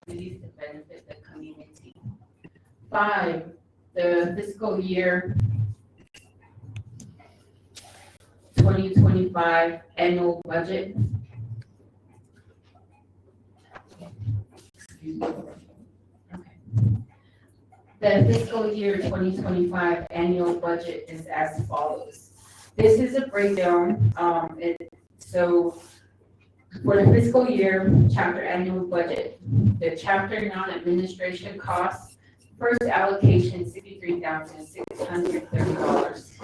activities to benefit the community. 5, the fiscal year 2025 annual budget. Excuse me. Okay. The fiscal year 2025 annual budget is as follows. This is a breakdown. So for the fiscal year chapter annual budget, the chapter non-administration costs, first allocation $63,630.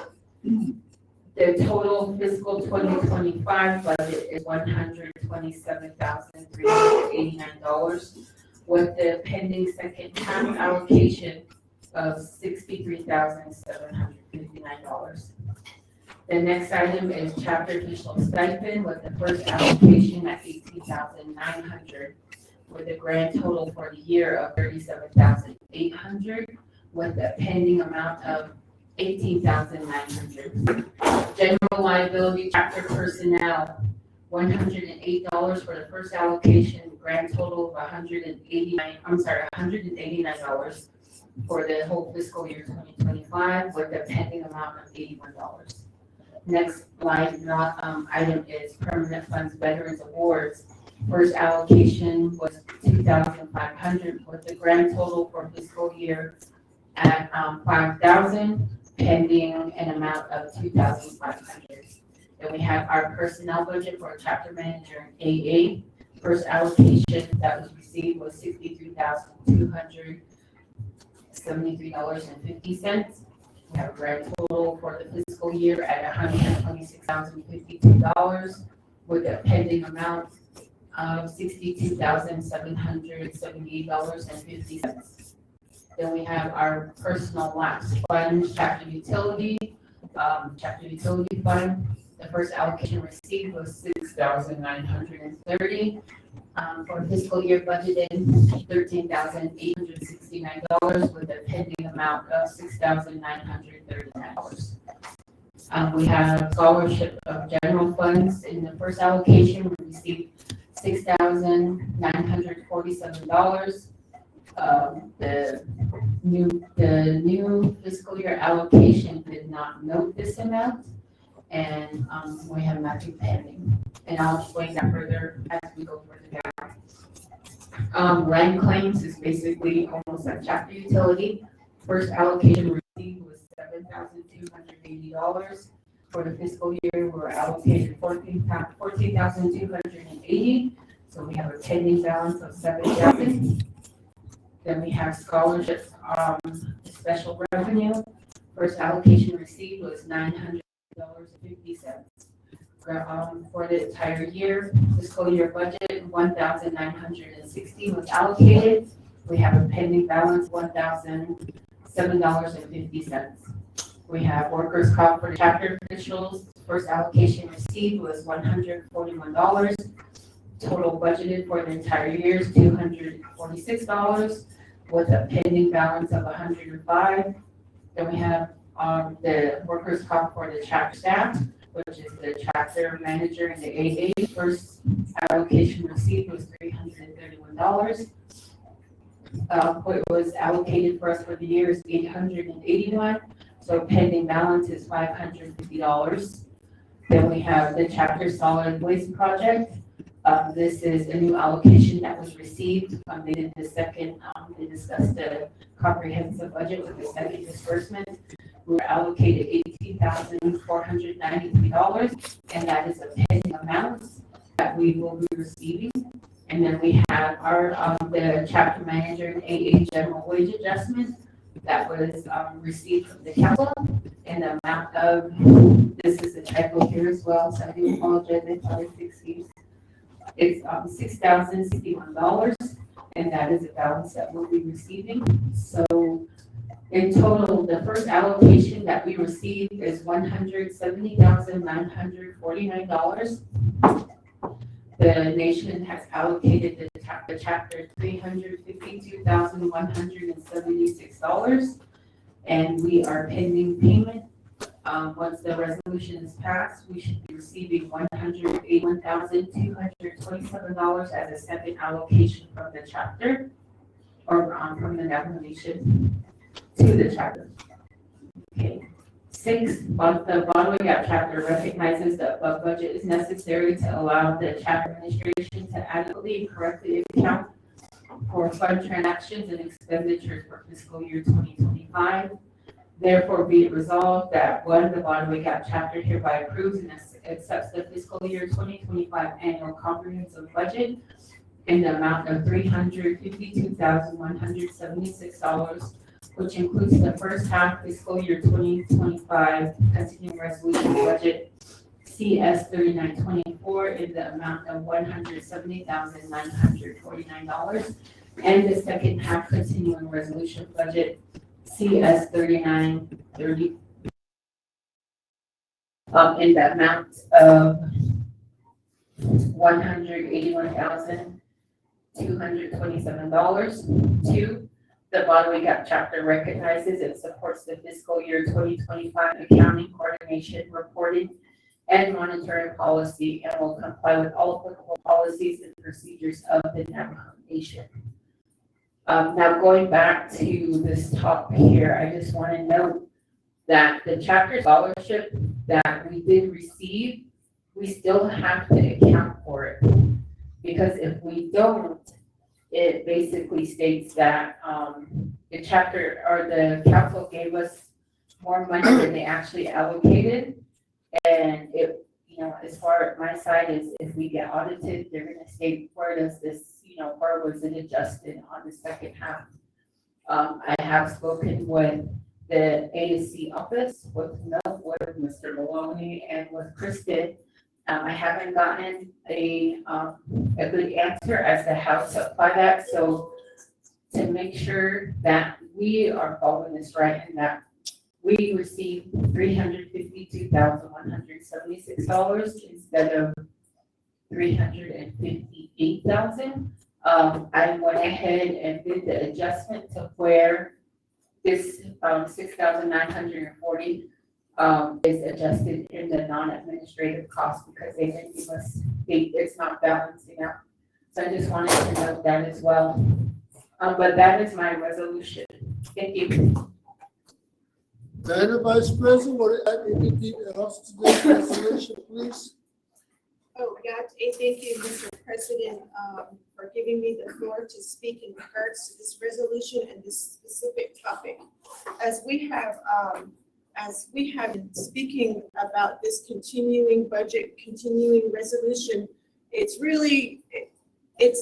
The total fiscal 2025 budget is $127,389, with the pending second half allocation of $63,759. The next item is chapter official stipend, with the first allocation at $18,900, with a grand total for the year of $37,800, with a pending amount of $18,900. General liability chapter personnel, $108 for the first allocation, grand total of $189 for the whole fiscal year 2025, with a pending amount of $81. Next line item is permanent funds veterans awards. First allocation was $2,500, with the grand total for fiscal year at $5,000, pending an amount of $2,500. Then we have our personnel budget for chapter manager and AA. First allocation that was received was $63,273.50. We have a grand total for the fiscal year at $126,052, with a pending amount of $62,778.50. Then we have our personal lapse fund, chapter utility fund. The first allocation received was $6,930. For fiscal year budgeted, $13,869, with a pending amount of $6,939. We have scholarship of general funds. In the first allocation, we received $6,947. The new fiscal year allocation did not note this amount, and we have nothing pending. And I'll explain that further as we go further down. Land claims is basically almost like chapter utility. First allocation received was $7,280. For the fiscal year, we were allocated $14,280. So we have a pending balance of $7,000. Then we have scholarships, special revenue. First allocation received was $900.50. For the entire year, fiscal year budget, $1,960 was allocated. We have a pending balance, $1,007.50. We have workers' comp for the chapter officials. First allocation received was $141. Total budgeted for the entire year is $246, with a pending balance of $105. Then we have the workers' comp for the chapter staff, which is the chapter manager and the AA. First allocation received was $331. What was allocated for us for the year is $881. So pending balance is $550. Then we have the chapter solid waste project. This is a new allocation that was received. They did the second, they discussed the comprehensive budget with the second disbursement. We were allocated $18,493, and that is a pending amount that we will be receiving. And then we have our the chapter manager and AA general wage adjustment that was received from the council, and the amount of, this is a typo here as well, so I do apologize, I thought it's 60. It's $6,061, and that is a balance that we'll be receiving. So in total, the first allocation that we received is $170,949. The nation has allocated the chapter $352,176, and we are pending payment Once the resolution is passed, we should be receiving $181,227 as a second allocation from the chapter, or from the Navajo Nation to the chapter. Okay. 6, the Broadway Gap chapter recognizes that a budget is necessary to allow the chapter administration to adequately and correctly account for fund transactions and expenditures for fiscal year 2025. Therefore, be it resolved that 1, the Broadway Gap chapter hereby approves and accepts the fiscal year 2025 annual comprehensive budget in the amount of $352,176, which includes the first half fiscal year 2025 continuing resolution budget CS 3924 in the amount of $170,949, and the second half continuing resolution budget CS 3930 in the amount of $181,227. 2, the Broadway Gap chapter recognizes and supports the fiscal year 2025 accounting, coordination, reporting, and monitoring policy, and will comply with all applicable policies and procedures of the Navajo Nation. Now going back to this top here, I just want to note that the chapter scholarship that we did receive, we still have to account for it. Because if we don't, it basically states that the chapter or the council gave us more money than they actually allocated. And it, as far as my side is, if we get audited, they're going to state where does this, where was it adjusted on the second half. I have spoken with the ASC office, with Mr. Maloney and with Kristen. I haven't gotten a good answer as to how to apply that. So to make sure that we are following this right and that we received $352,176 instead of $358,000. I went ahead and did the adjustment to where this $6,940 is adjusted in the non-administrative cost because they didn't give us, it's not balancing out. So I just wanted to note that as well. But that is my resolution. Thank you. Diana, Vice President, want to add anything else to this resolution, please? Oh, yeah, thank you, Mr. President, for giving me the floor to speak in regards to this resolution and this specific topic. As we have been speaking about this continuing budget, continuing resolution, it's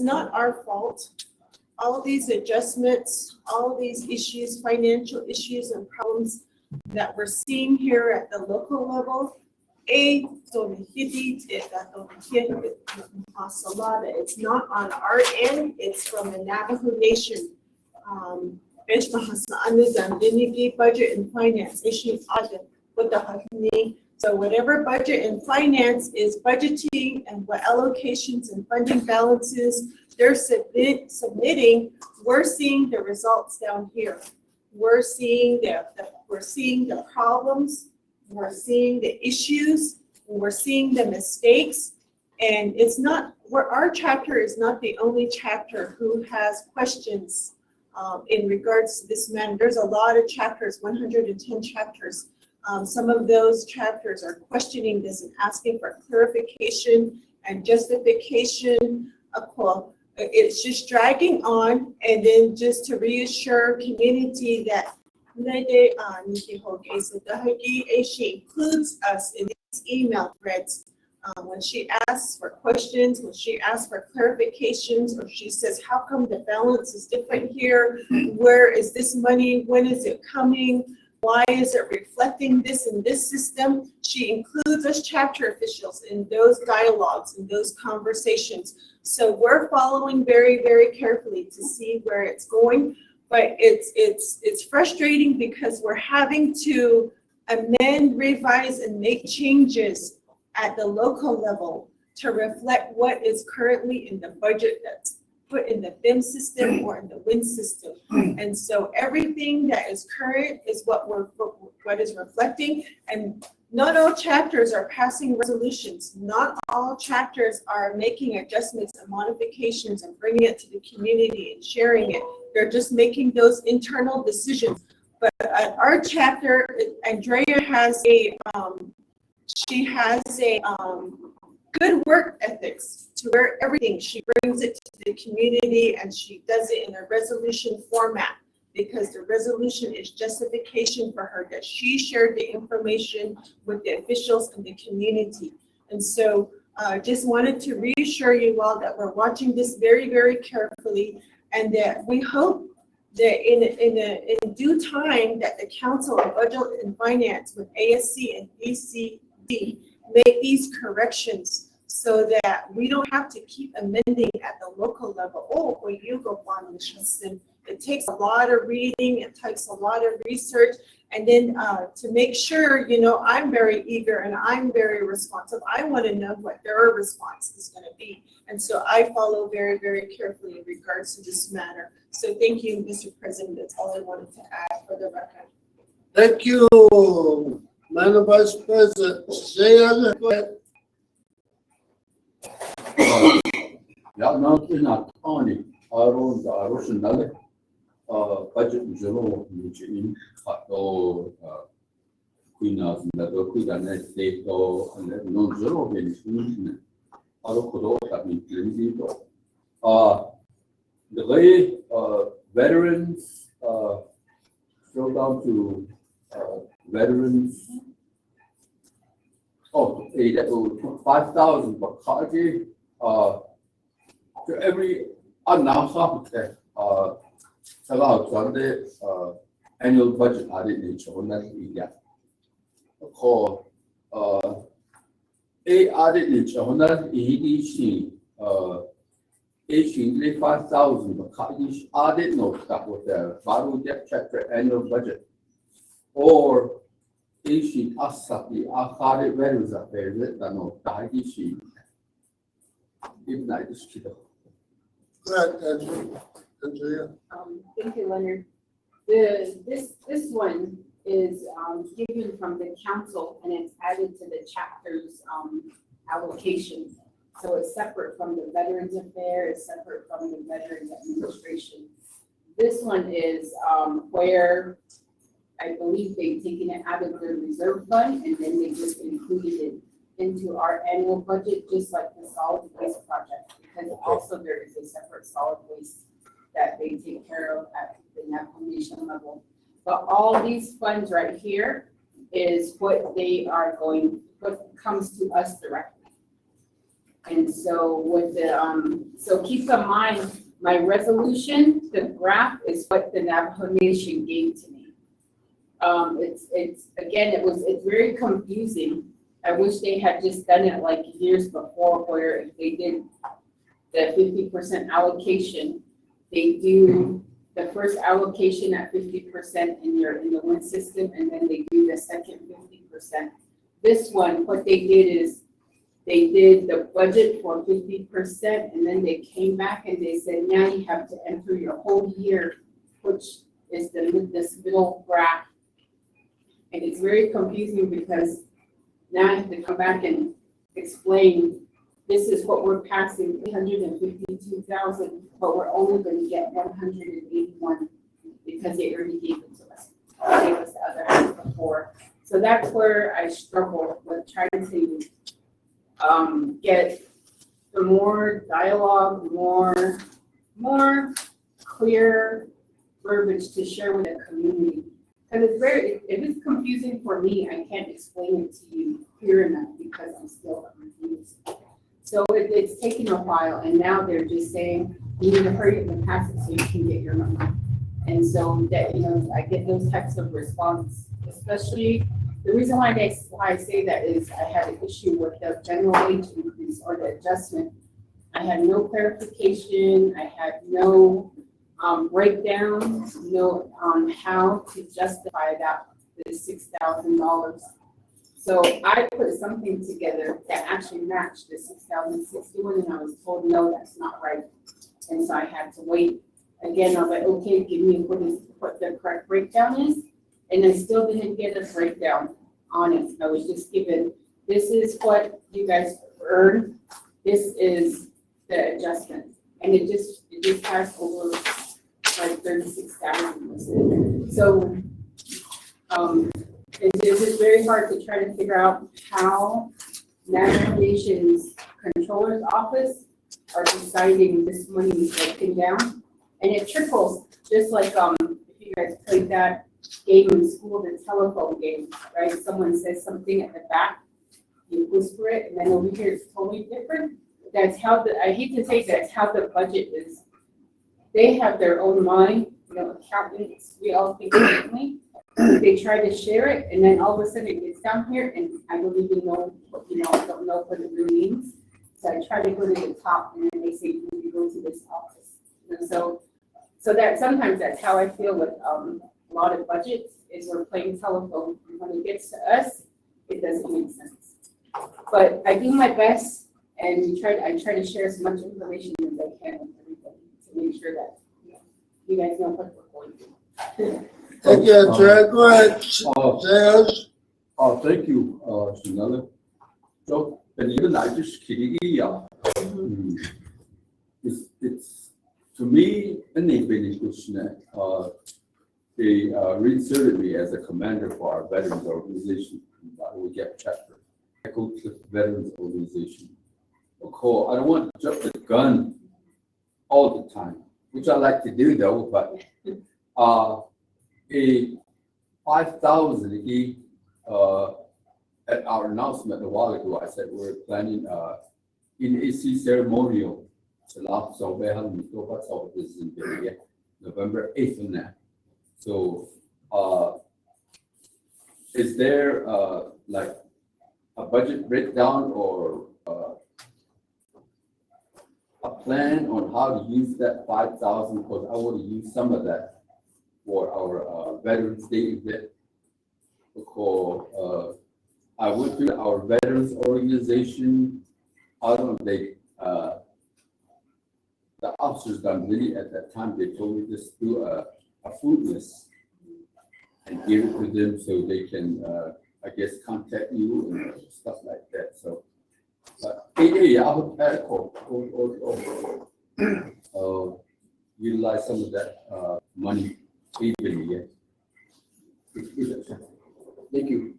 not our fault. All these adjustments, all these issues, financial issues and problems that we're seeing here at the local level, it's not on our end, it's from the Navajo Nation. Budget and finance issues. So whatever budget and finance is budgeting and what allocations and funding balances they're submitting, we're seeing the results down here. We're seeing the problems, we're seeing the issues, we're seeing the mistakes, and it's not our chapter is not the only chapter who has questions in regards to this matter. There's a lot of chapters, 110 chapters. Some of those chapters are questioning this and asking for clarification and justification. It's just dragging on, and then just to reassure community that she includes us in these email threads. When she asks for questions, when she asks for clarifications, or she says, how come the balance is different here? Where is this money? When is it coming? Why is it reflecting this in this system? She includes us chapter officials in those dialogues, in those conversations. So we're following very, very carefully to see where it's going. But it's frustrating because we're having to amend, revise, and make changes at the local level to reflect what is currently in the budget put in the BIM system or in the WIN system. And so everything that is current is what is reflecting, and not all chapters are passing resolutions. Not all chapters are making adjustments and modifications and bringing it to the community and sharing it. They're just making those internal decisions. But our chapter, Andrea has a, good work ethics to where everything, she brings it to the community and she does it in a resolution format, because the resolution is justification for her that she shared the information with the officials and the community. And so just wanted to reassure you all that we're watching this very, very carefully, and that we hope that in due time that the Council of Budget and Finance with ASC and BCD make these corrections so that we don't have to keep amending at the local level. Oh, well, you go on the system. It takes a lot of reading, it takes a lot of research, and then to make sure, I'm very eager and I'm very responsive. I want to know what their response is going to be. And so I follow very, very carefully in regards to this matter. So thank you, Mr. President. That's all I wanted to add for the record. Thank you, Madam Vice President. Jay, go ahead. Ja, nou is naar Tony, Aaron, de Arosendale, budget zero, which in Kato, Queenas, and the Queen State, and then non zero, and it's in Arokodo, that means Lindsay. The way veterans, scroll down to veterans. Oh, 5,000 Bacardi, to every announcement that Sunday annual budget audit nature on that area. Call a audit nature on that EDC, 5,000 Bacardi audit note that was the Baru Depth Chapter annual budget. Or Asian Asati, Akari values affairs that no Daishi. If not, just keep it. Go ahead, Andrea. Thank you, Leonard. This one is given from the council and it's added to the chapter's allocation. So it's separate from the Veterans Affairs, it's separate from the Veterans Administration. This one is where I believe they've taken it out of their reserve fund and then they just included it into our annual budget, just like the solid waste project, because also there is a separate solid waste that they take care of at the nation level. But all these funds right here is what they are going, what comes to us directly. And so with the, so keep in mind, my resolution, the graph is what the Navajo Nation gave to me. It's very confusing. I wish they had just done it like years before, where if they did the 50% allocation, they do the first allocation at 50% in the WIN system, and then they do the second 50%. This one, what they did is they did the budget for 50%, and then they came back and they said, now you have to enter your whole year, which is this middle graph. And it's very confusing because now I have to come back and explain, this is what we're passing, 352,000, but we're only going to get 181 because they already gave it to us. They gave us the other half before. So that's where I struggle with trying to get the more dialogue, more clear verbiage to share with the community. Because if it's confusing for me, I can't explain it to you clear enough because I'm still confused. So it's taken a while, and now they're just saying, you need to hurry up and pass it so you can get your money. And so that, I get those types of response, especially the reason why I say that is I had an issue with the general wage increase or the adjustment. I had no clarification, I had no breakdown, on how to justify that the $6,000. So I put something together that actually matched the 6,061, and I was told, no, that's not right. And so I had to wait. Again, I was like, okay, give me what the correct breakdown is. And I still didn't get a breakdown on it. I was just given, this is what you guys earned. This is the adjustment. And it just passed over like 36,000. So, it's just very hard to try to figure out how navigation's controller's office are deciding this money is broken down. And it trickles, just like, if you guys played that game in school, the telephone game, right? Someone says something at the back, you whisper it, and then over here it's totally different. That's how I hate to say that's how the budget is. They have their own mind, accountants, we all think differently. They try to share it, and then all of a sudden it gets down here, and I don't even know, I don't know what it really means. So I try to go to the top, and then they say, you need to go to this office. And so that sometimes that's how I feel with a lot of budgets, is we're playing telephone. And when it gets to us, it doesn't make sense. But I do my best, and I try to share as much information as I can with everybody to make sure that you guys know what we're going through. Thank you, Andrea. Go ahead, Jay. Thank you, Shanella. So, even I just kidding you. It's to me an beneficial. They reinserted me as a commander for our veterans organization. We get chapter. I go to the veterans organization. Cool. I don't want to jump the gun all the time, which I like to do though. But a 5,000 at our announcement a while ago, I said we're planning in AC ceremonial. So this is in November 8th and that. So is there like a budget breakdown or a plan on how to use that 5,000? Because I want to use some of that for our Veterans Day event. Because I went to our veterans organization. I don't know, the officers done really at that time, they told me just do a food list and give it to them so they can, I guess, contact you and stuff like that. So, utilize some of that money even. Thank you.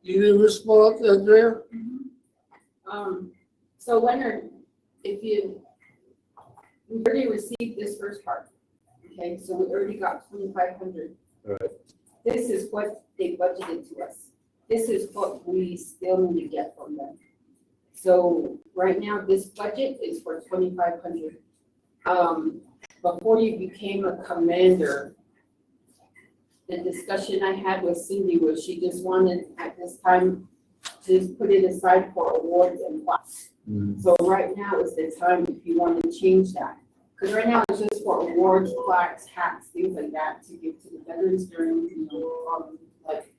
You need to respond, Andrea? So Leonard, we already received this first part, okay, so we already got 2,500. Right. This is what they budgeted to us. This is what we still need to get from them. So right now, this budget is for 2,500. Before you became a commander, the discussion I had with Cindy was she just wanted at this time to just put it aside for awards and plaques. So right now is the time if you want to change that. Because right now it's just for awards, plaques, hats, things like that to give to the veterans during, like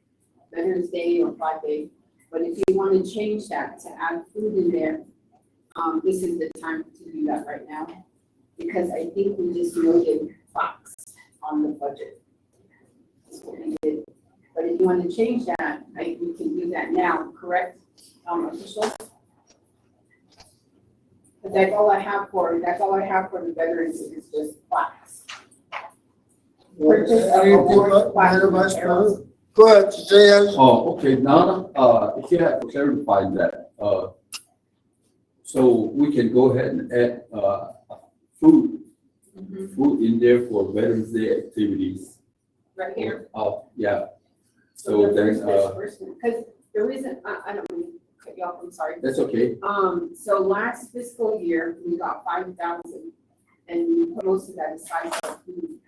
Veterans Day or Flag Day. But if you want to change that to add food in there, this is the time to do that right now. Because I think we just noted plaques on the budget. That's what we did. But if you want to change that, we can do that now, correct, officials? But that's all I have for the veterans is just plaques. Purchase of awards, plaques, and apparel. Go ahead, Jay. Oh, okay. Now, if you have to clarify that, so we can go ahead and add food in there for Veterans Day activities. Right here. Yeah. So So then, because the reason, I don't mean to cut you off, I'm sorry. that's okay. So last fiscal year, we got 5,000 and we put most of that aside for food.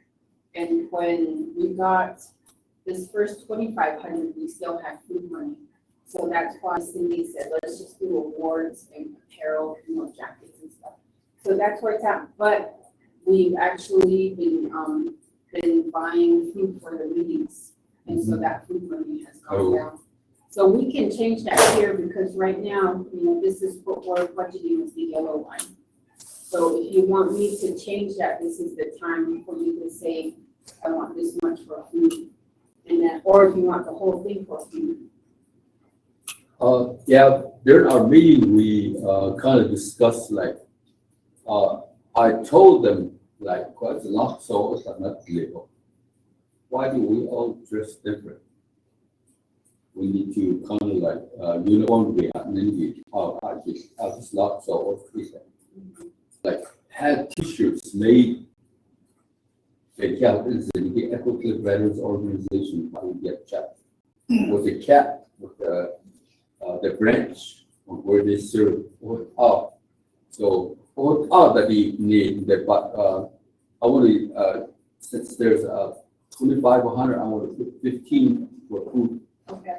And when we got this first 2,500, we still had food money. So that's why Cindy said, let's just do awards and apparel, jackets and stuff. So that's where it's at. But we've actually been buying food for the meetings. And so that food money has gone down. So we can change that here because right now, this is what we're budgeting is the yellow line. So if you want me to change that, this is the time for you to say, I want this much for a fee. And then, or if you want the whole thing for a fee. Yeah, during our meeting, we, kind of discussed like, I told them like, quite a lot, so it's not legal. Why do we all dress different? We need to kind of like, uniform way, and then we, I just love so like, had t-shirts made. The cap is the Equity Veterans Organization, I would get checked. With the cap, with the branch on where they serve, so, that we need, but, I want to, since there's 25 or 100, I want to put 15 for food. Okay.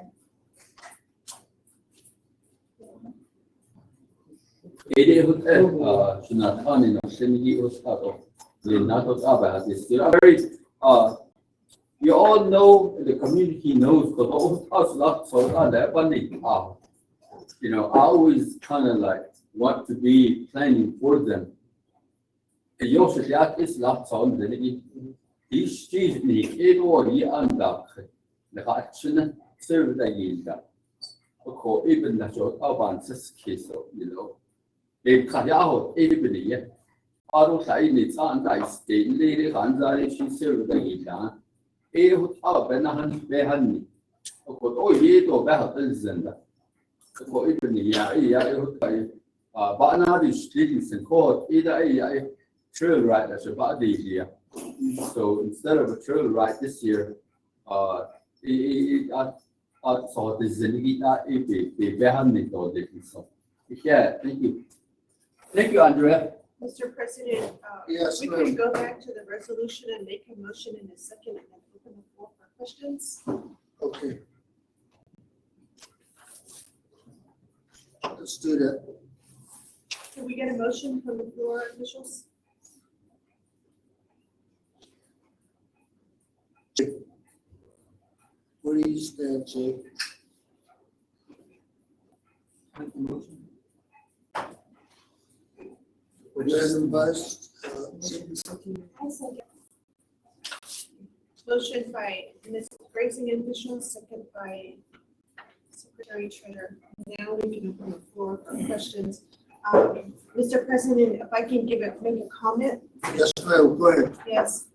It hotel, Shinatani, Shinigi Hotel, the Nato Abba is still very, you all know, the community knows, because all us lots of that money. You know, I always kind of like want to be planning for them. And you also got this lots on the these streets, the cable, the under the action, serve the yield. Okay, even the short advances case, you know. They cut out everybody. I don't say it's on that state, lady hands are she served the yield. Would have been 100 behind. Oh, ye to better than that. For even but now the streets and court either a trail ride as about the year. So instead of a trail ride this year, I saw this a behind it or different. So, yeah, thank you. Thank you, Andrea. Mr. President, Yes, we ma'am. can go back to the resolution and make a motion in a second and then open the floor for questions. Okay. Let's do that. Can we get a motion from the floor officials? Where do you stand, Jake? Madam Vice, Motion by Ms. Grayson official, second by Secretary Treasurer. Now we can open the floor for questions. Mr. President, if I can make a comment. yes, ma'am, go ahead. Yes,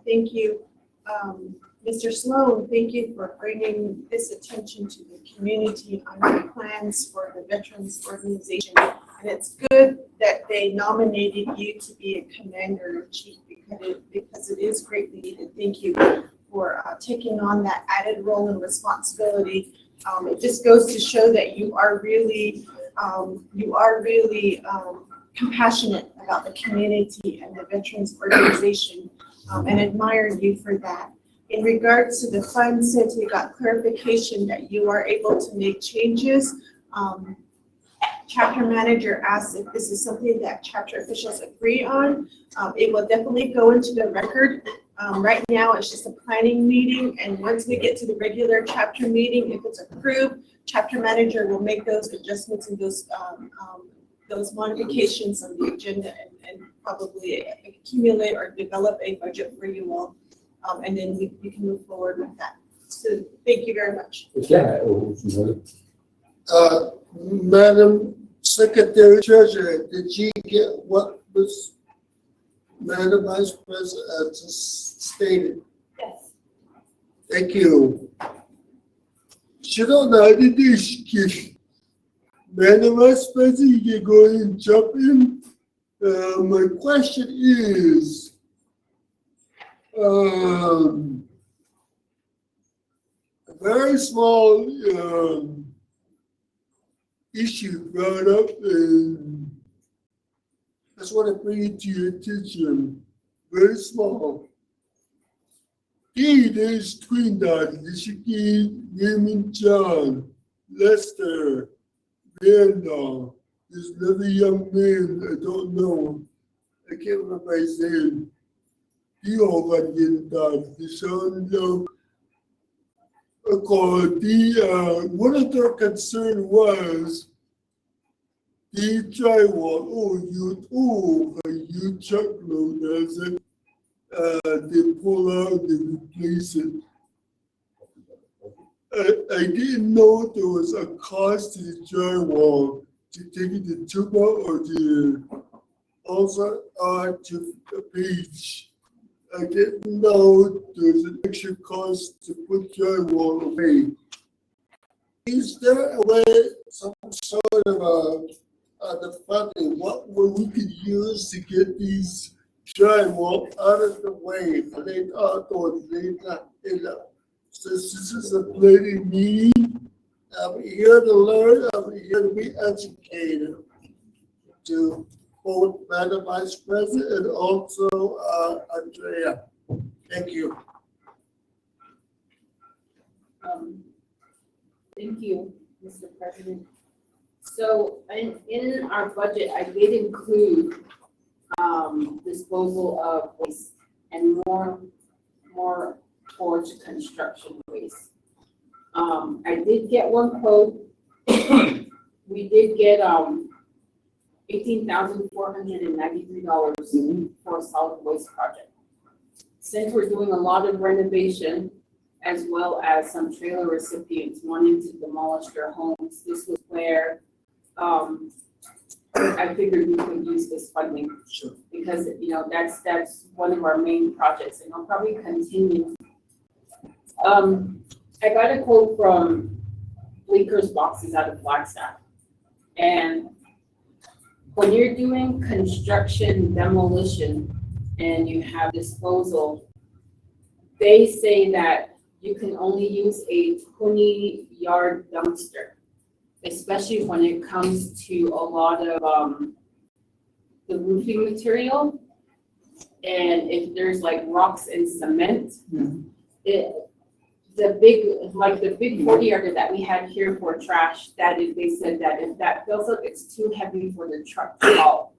thank you. Mr. Sloan, thank you for bringing this attention to the community on our plans for the Veterans Organization. And it's good that they nominated you to be a commander-in-chief because it is greatly needed. Thank you for taking on that added role and responsibility. It just goes to show that you are really compassionate about the community and the Veterans Organization, and admire you for that. In regards to the funds, since we got clarification that you are able to make changes, chapter manager asked if this is something that chapter officials agree on. It will definitely go into the record. Right now, it's just a planning meeting, and once we get to the regular chapter meeting, if it's approved, chapter manager will make those adjustments and those modifications on the agenda and probably accumulate or develop a budget for you all. And then we can move forward with that. So thank you very much. Madam Secretary Treasurer, did you get what was Madam Vice President just stated? Yes. Thank you. Madam Vice President, you can go ahead and jump in. My question is, a very small issue brought up, and I just want to bring it to your attention. Very small. There's twin daughters, Nishiki, Naaman, John, Lester, Randall. There's another young man I don't know. I can't remember his name. He over getting daughters. Deshaun Young. One of their concern was the drywall, a huge truckload, does it? They pull out, they replace it. I didn't know there was a cost to the drywall to take it to tuba or to also to the page. I didn't know there's an extra cost to put drywall away. Is there a way, some sort of the funding, what we could use to get these drywall out of the way? So this is a planning meeting. I'm here to learn, I'm here to be educated. To both Madam Vice President and also Andrea. Thank you. Thank you, Mr. President. So in our budget, I did include disposal of waste and more towards construction waste. I did get one quote. We did get $18,493 for a solid waste project. Since we're doing a lot of renovation, as well as some trailer recipients wanting to demolish their homes, this was where I figured we could use this funding. Sure. Because, that's one of our main projects, and I'll probably continue. I got a quote from Bleeker's Boxes out of Flagstaff. And when you're doing construction demolition and you have disposal, they say that you can only use a 20-yard dumpster, especially when it comes to a lot of the roofing material. And if there's like rocks and cement, the big 40-yarder that we had here for trash, they said that if that fills up, it's too heavy for the truck to haul.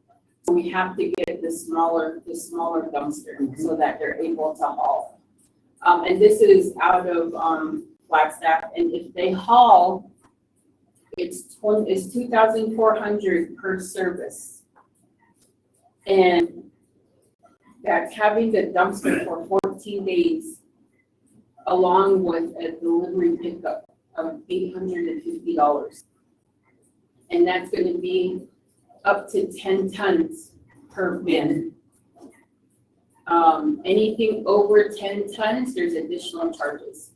So we have to get the smaller dumpster so that they're able to haul. And this is out of Flagstaff, and if they haul, it's $2,400 per service. And that's having the dumpster for 14 days, along with a delivery pickup of $850. And that's going to be up to 10 tons per bin. Anything over 10 tons, there's additional charges.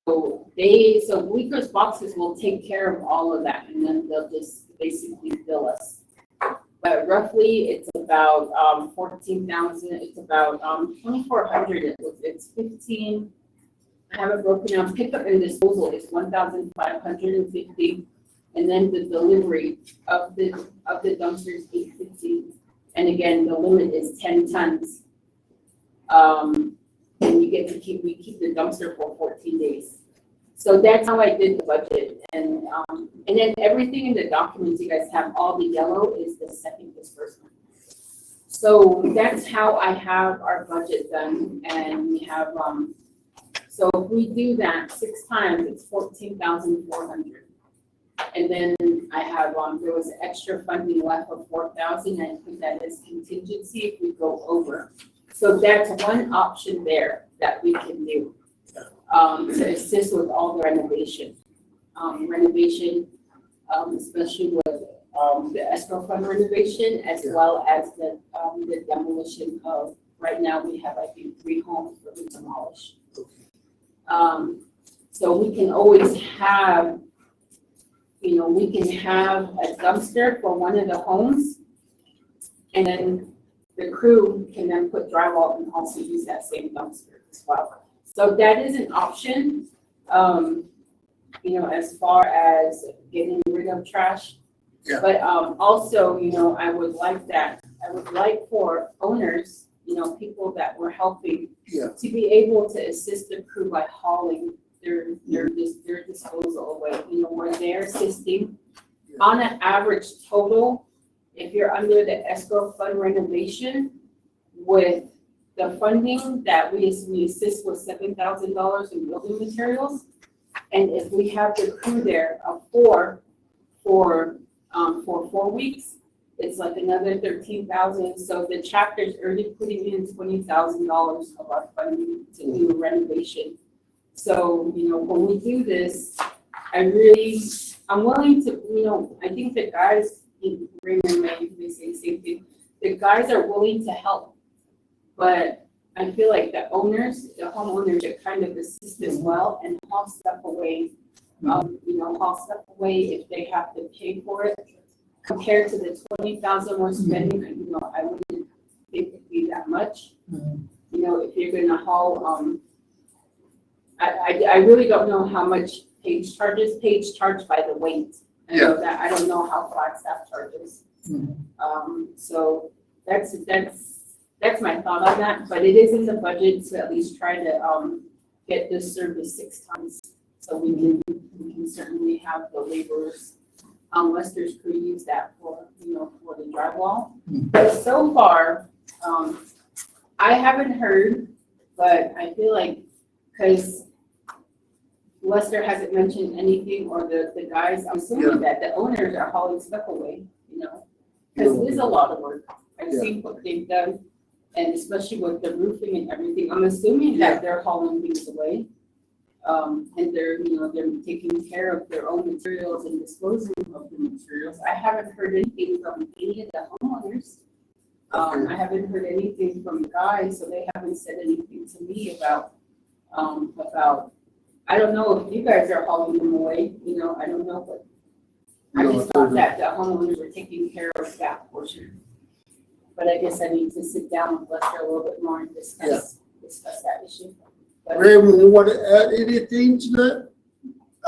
So Bleeker's Boxes will take care of all of that, and then they'll just basically bill us. But roughly, it's about 14,000. It's about 2,400. It's 15. I have it broken down. Pickup and disposal is 1,550, and then the delivery of the dumpster is 850. And again, the limit is 10 tons. And we keep the dumpster for 14 days. So that's how I did the budget. And then everything in the documents you guys have, all the yellow is the second disbursement. So that's how I have our budget done. And we have, so if we do that 6 times, it's 14,400. And then I have, there was extra funding left of 4,000, and I put that as contingency if we go over. So that's one option there that we can do to assist with all the renovation. Especially with the escrow fund renovation, as well as the demolition of, right now we have, I think, 3 homes that we demolish. So we can always have, we can have a dumpster for one of the homes, and then the crew can then put drywall and also use that same dumpster as well. So that is an option, as far as getting rid of trash. Yeah. But also, I would like for owners, people that were helping, to be able to assist the crew by hauling their disposal away, where they're assisting. On an average total, if you're under the escrow fund renovation, with the funding that we assist with $7,000 in building materials, and if we have the crew there of 4 for for 4 weeks, it's like another 13,000. So the chapter's already putting in $20,000 of our funding to do a renovation. So, you know, when we do this, I'm willing to, you know, I think the guys, Raymond may say the same thing, the guys are willing to help. But I feel like the homeowners should kind of assist as well and haul stuff away. You know, haul stuff away if they have to pay for it. Compared to the 20,000 we're spending, you know, I wouldn't think it'd be that much. You know, if you're gonna haul, I really don't know how much Page charged by the weight. I know that, I don't know how Flagstaff charges. So that's my thought on that, but it is in the budget to at least try to, get this service 6 times. So we can certainly have the laborers, Lester's crew use that for, you know, for the drywall. But so far, I haven't heard, but I feel like, because Lester hasn't mentioned anything, or the guys, I'm assuming that the owners are hauling stuff away, you know, because it is a lot of work. I've seen what they've done, and especially with the roofing and everything, I'm assuming that they're hauling things away. And they're, you know, they're taking care of their own materials and disposing of the materials. I haven't heard anything from any of the homeowners. I haven't heard anything from the guys, so they haven't said anything to me about, I don't know if you guys are hauling them away, you know, I don't know, but I just thought that the homeowners were taking care of that portion. But I guess I need to sit down with Lester a little bit more and discuss that issue. Raymond, you want to add anything to that?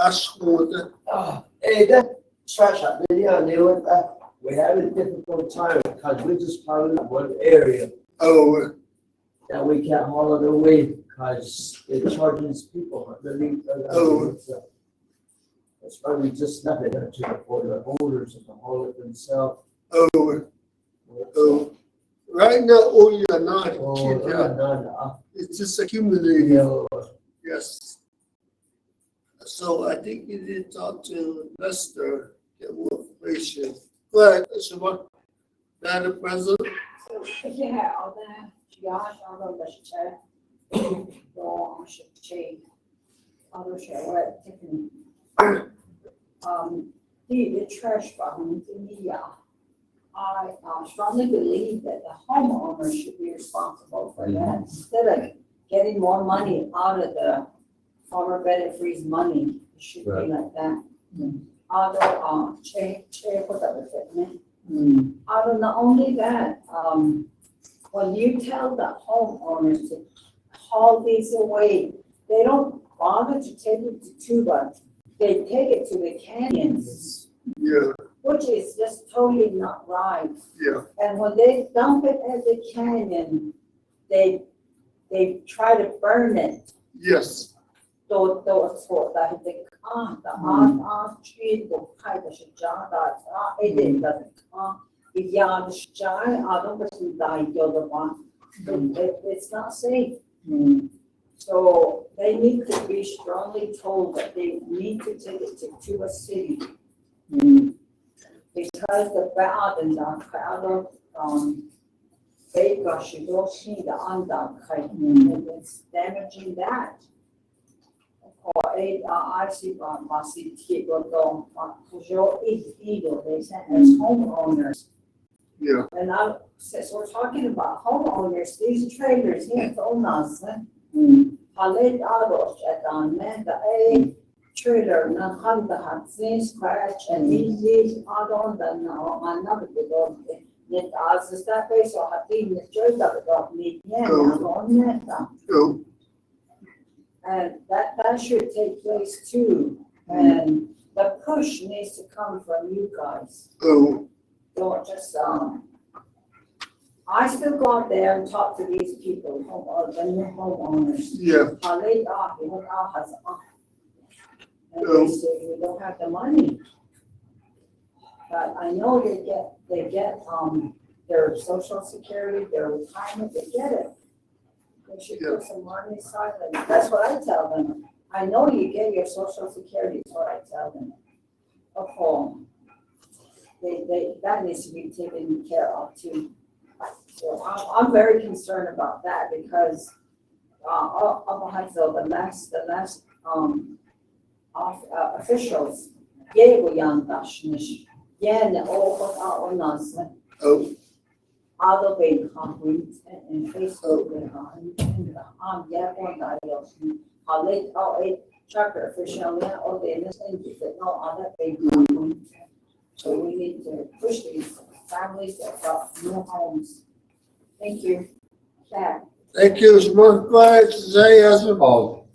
Ask for that. Hey, that trash out there, yeah, we have a difficult time because we just found one area Oh, that we can't haul it away because it charges people. So that's why we just left it up to the owners and to haul it themselves. Right now, only a nine. No. It's just accumulating. Yes. So I think you did talk to Lester, get more information. Go ahead, Shema. Madam President. Yeah, jag har undersökt då tjej undersökt the trash behind the I strongly believe that the homeowner should be responsible for that. Instead of getting more money out of the farmer benefit money, it should be like that. Although, not only that, when you tell the homeowners to haul these away, they don't bother to take it to Tuba. They take it to the canyons. Yeah. Which is just totally not right. Yeah. And when they dump it at the canyon, they try to burn it. Yes. It's not safe. So they need to be strongly told that they need to take it to a city. Because the bad and the crowd they should go see the and it's damaging that. I see my city go they sent as homeowners. Yeah. And since we're talking about homeowners, these trailers here told us, Halit Adosh at the trailer, na handa hat scratch and these add-on then another bit net as the step base or have been the trailer got me on that. And that should take place too. And the push needs to come from you guys. Don't just I still go out there and talk to these people, the new homeowners. Yeah. And they say we don't have the money. But I know they get their social security, their retirement, they get it. They should put some money aside. That's what I tell them. I know you get your social security, is what I tell them. that needs to be taken care of too. So I'm very concerned about that because, the last, officials, gave a young Dashnish, yeah, all on us. Oh, Other being concrete and Facebook and yeah, one that else. How late, chapter official, yeah, all the innocent, but no other big concrete. So we need to push these families that got new homes. Thank you. Chad. thank you. Is more quiet to say as a Oh,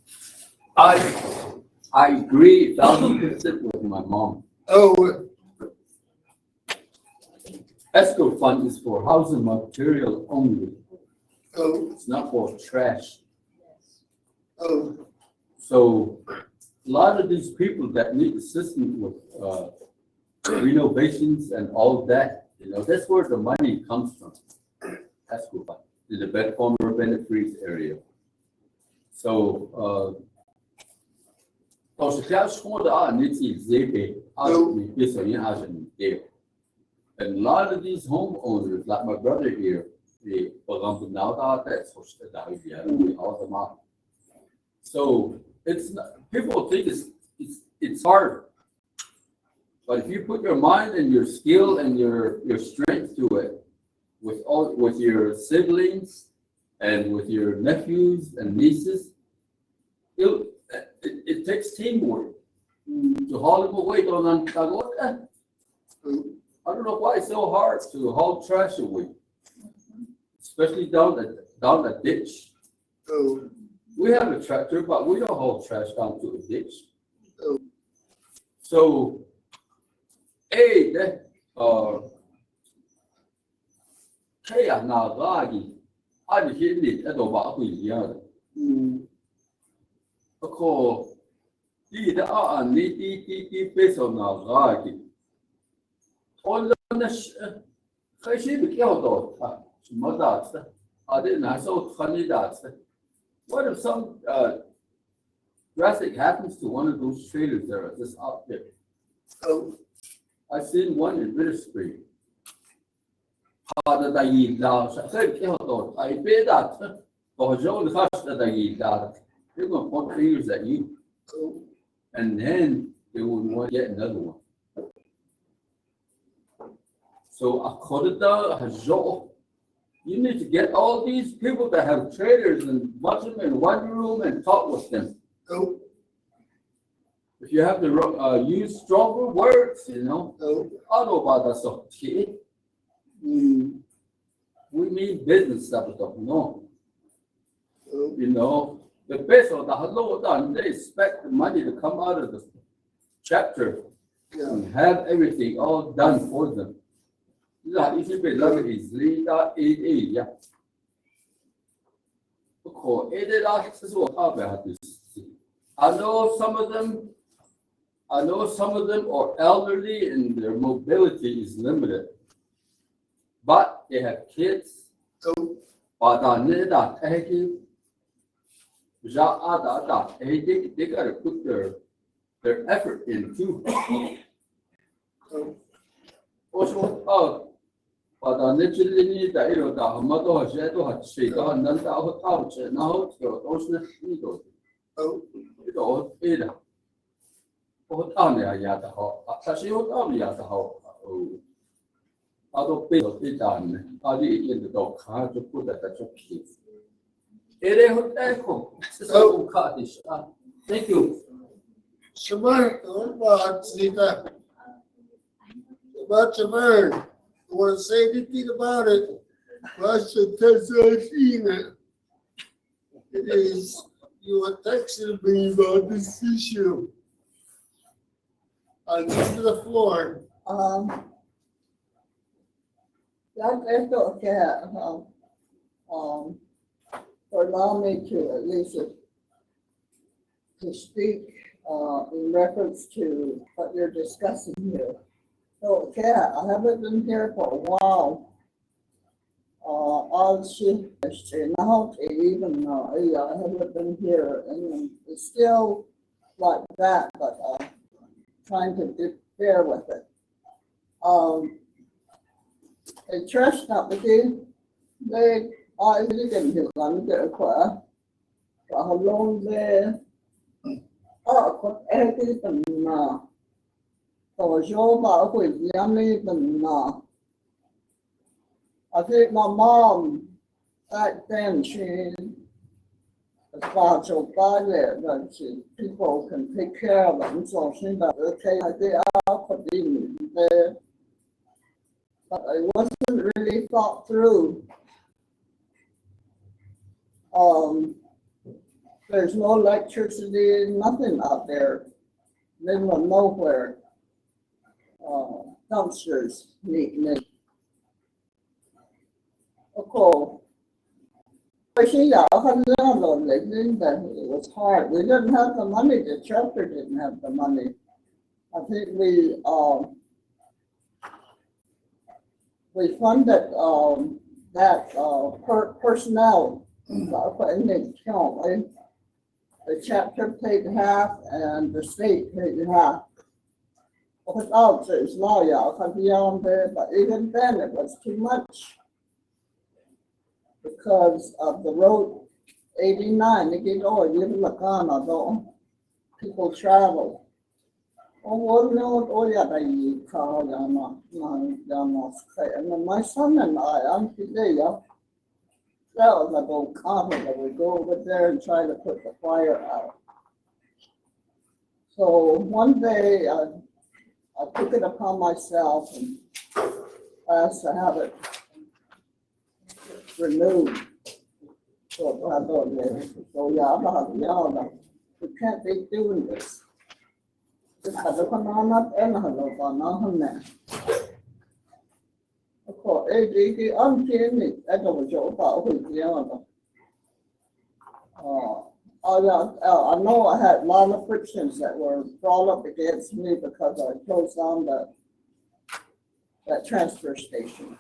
I agree 1,000% with my mom. oh, Escrow fund is for housing material only. oh, It's not for trash. oh, So a lot of these people that need assistance with renovations and all that, that's where the money comes from. Escrow fund, in the former beneficiaries area. So, als je geld schoorde aan, niet iets zeker, als je niet in als je niet deelt. And a lot of these homeowners, like my brother here, they belong now that's all the money. So it's not, people think it's hard. But if you put your mind and your skill and your strength to it, with your siblings and with your nephews and nieces, it takes teamwork to haul them away. I don't know why it's so hard to haul trash away, especially down the ditch. oh, We have a tractor, but we don't haul trash down to a ditch. Oh. So, kaya na gagi, I hit it at about a year. Ako, the ni face on our gagi. All the she became dog, mother, I didn't have so funny that. What if some drastic happens to one of those trailers that are just out there? oh, I seen one in British Street. Hade där gillar så jag då I bet that for Joe the first that I gillar they're going to point fingers at you and then they would want to get another one. So according to Joe, you need to get all these people that have trailers and watch them in one room and talk with them. oh, If you have to use stronger words, I don't know about that stuff. We mean business stuff, no. The best of the hello done, they expect the money to come out of the chapter and have everything all done for them. Like if you be love easily, that yeah. This is what I know some of them are elderly and their mobility is limited. But they have kids. But they got to put their effort in too. Also, but literally that the mother has said to have said and then the house now those needles. Either. What on there yet the house? Actually, what on the other house? I don't pay the done. I did in the dog car to put that at your kids. It ain't echo. So cut this. Thank you. Shamar, about Zika. About Shamar. I want to say anything about it. Russia has seen it. It is, you were texting me about this issue. On the floor. That's okay, for allow me to at least to speak, in reference to what you're discussing here. So, yeah, I haven't been here for a while. I'll see, now even, I haven't been here, and it's still like that, but, trying to bear with it. cái trash nạp cái gì, đây, ai cái gì hiểu lắm cái khỏe, và họ luôn về, có ai cái tầm nào, tổ số bảo quỷ giám đi tầm nào, I think my mom back then she spiritual diet that people can take care of them. So she said, okay, I think I could be there. But it wasn't really thought through. There's no electricity, nothing out there, middle of nowhere. Dumpsters, neat. Of course. She it was hard. We didn't have the money. The chapter didn't have the money. I think we funded that personnel. The chapter paid half and the state paid half. But even then it was too much. Because of the road 89, they get all people travel. And then my son and I'm today, that was a little comment that we go over there and try to put the fire out. So one day I took it upon myself and asked to have it removed. So we can't be doing this. Of course, I know I had a lot of frictions that were brought up against me because I closed down that transfer station.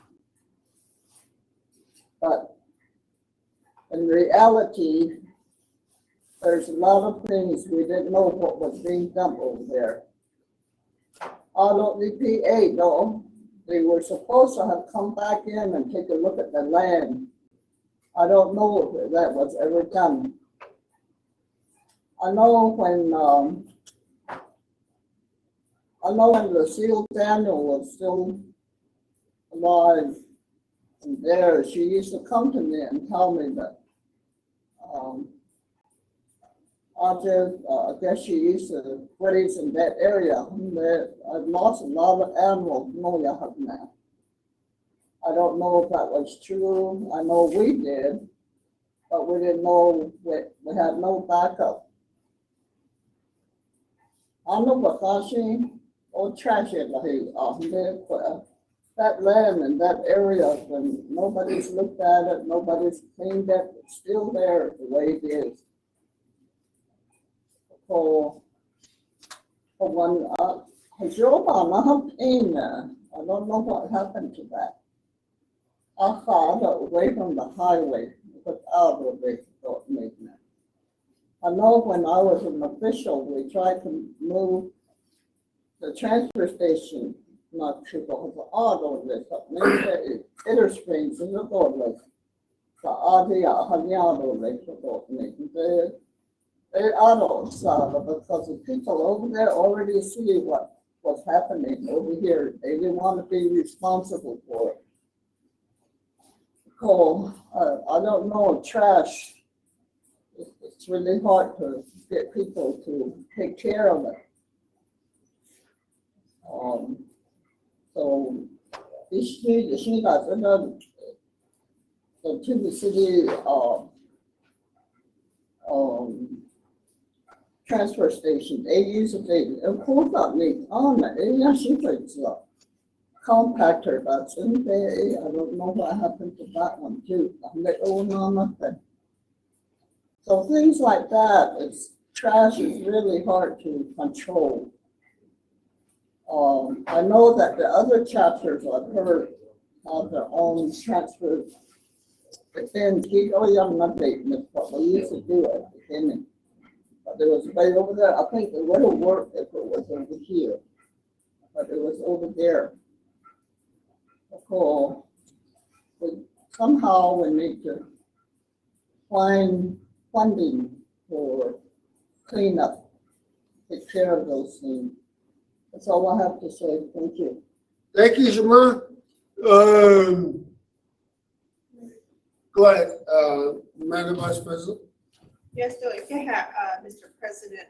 But in reality, there's a lot of things we didn't know what was being done over there. Although the PA, though, they were supposed to have come back in and take a look at the land. I don't know if that was ever done. I know when the Seal Daniel was still alive and there, she used to come to me and tell me that I guess she used to graze in that area. I've lost a lot of animals. I don't know if that was true. I know we did, but we didn't know we had no backup. I know what or trash it that land in that area, when nobody's looked at it, nobody's cleaned it, it's still there the way it is. For one, I don't know what happened to that. I thought away from the highway, but out of it. I know when I was an official, we tried to move the transfer station, not to go to auto list, but maybe Inner Springs in the door list. The auto list, they auto because the people over there already see what's happening over here. They didn't want to be responsible for it. So I don't know, trash. It's really hard to get people to take care of it. So she got another to the city transfer station. They use it. Of course, not me. She thinks compactor that's in there. I don't know what happened to that one too. Nothing. So things like that, trash is really hard to control. I know that the other chapters I've heard have their own transfer. But then what we used to do at the beginning. But there was a way over there. I think it would have worked if it was over here. But it was over there. cool. But somehow we need to find funding for cleanup, take care of those things. That's all I have to say. Thank you. Thank you, Shema. Go ahead, Madam Vice President. Yes, so if you have, Mr. President,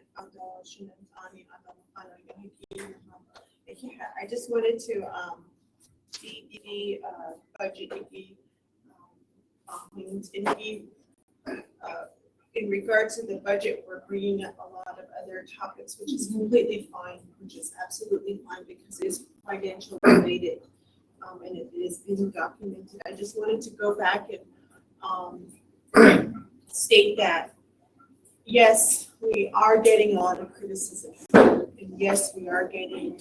if you have, I just wanted to, the budget, in regards to the budget, we're bringing up a lot of other topics, which is completely fine, which is absolutely fine because it's financial related. And it is being documented. I just wanted to go back and state that, yes, we are getting a lot of criticism. And yes, we are getting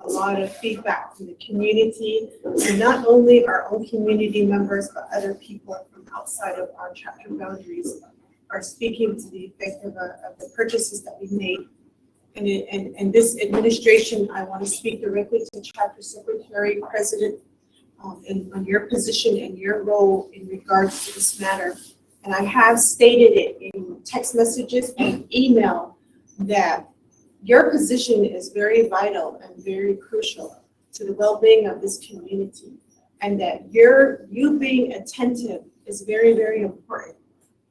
a lot of feedback from the community, and not only our own community members, but other people from outside of our chapter boundaries are speaking to the effect of the purchases that we made. And this administration, I want to speak directly to Chapter Secretary, President, on your position and your role in regards to this matter. And I have stated it in text messages and email that your position is very vital and very crucial to the well-being of this community. And that you being attentive is very, very important.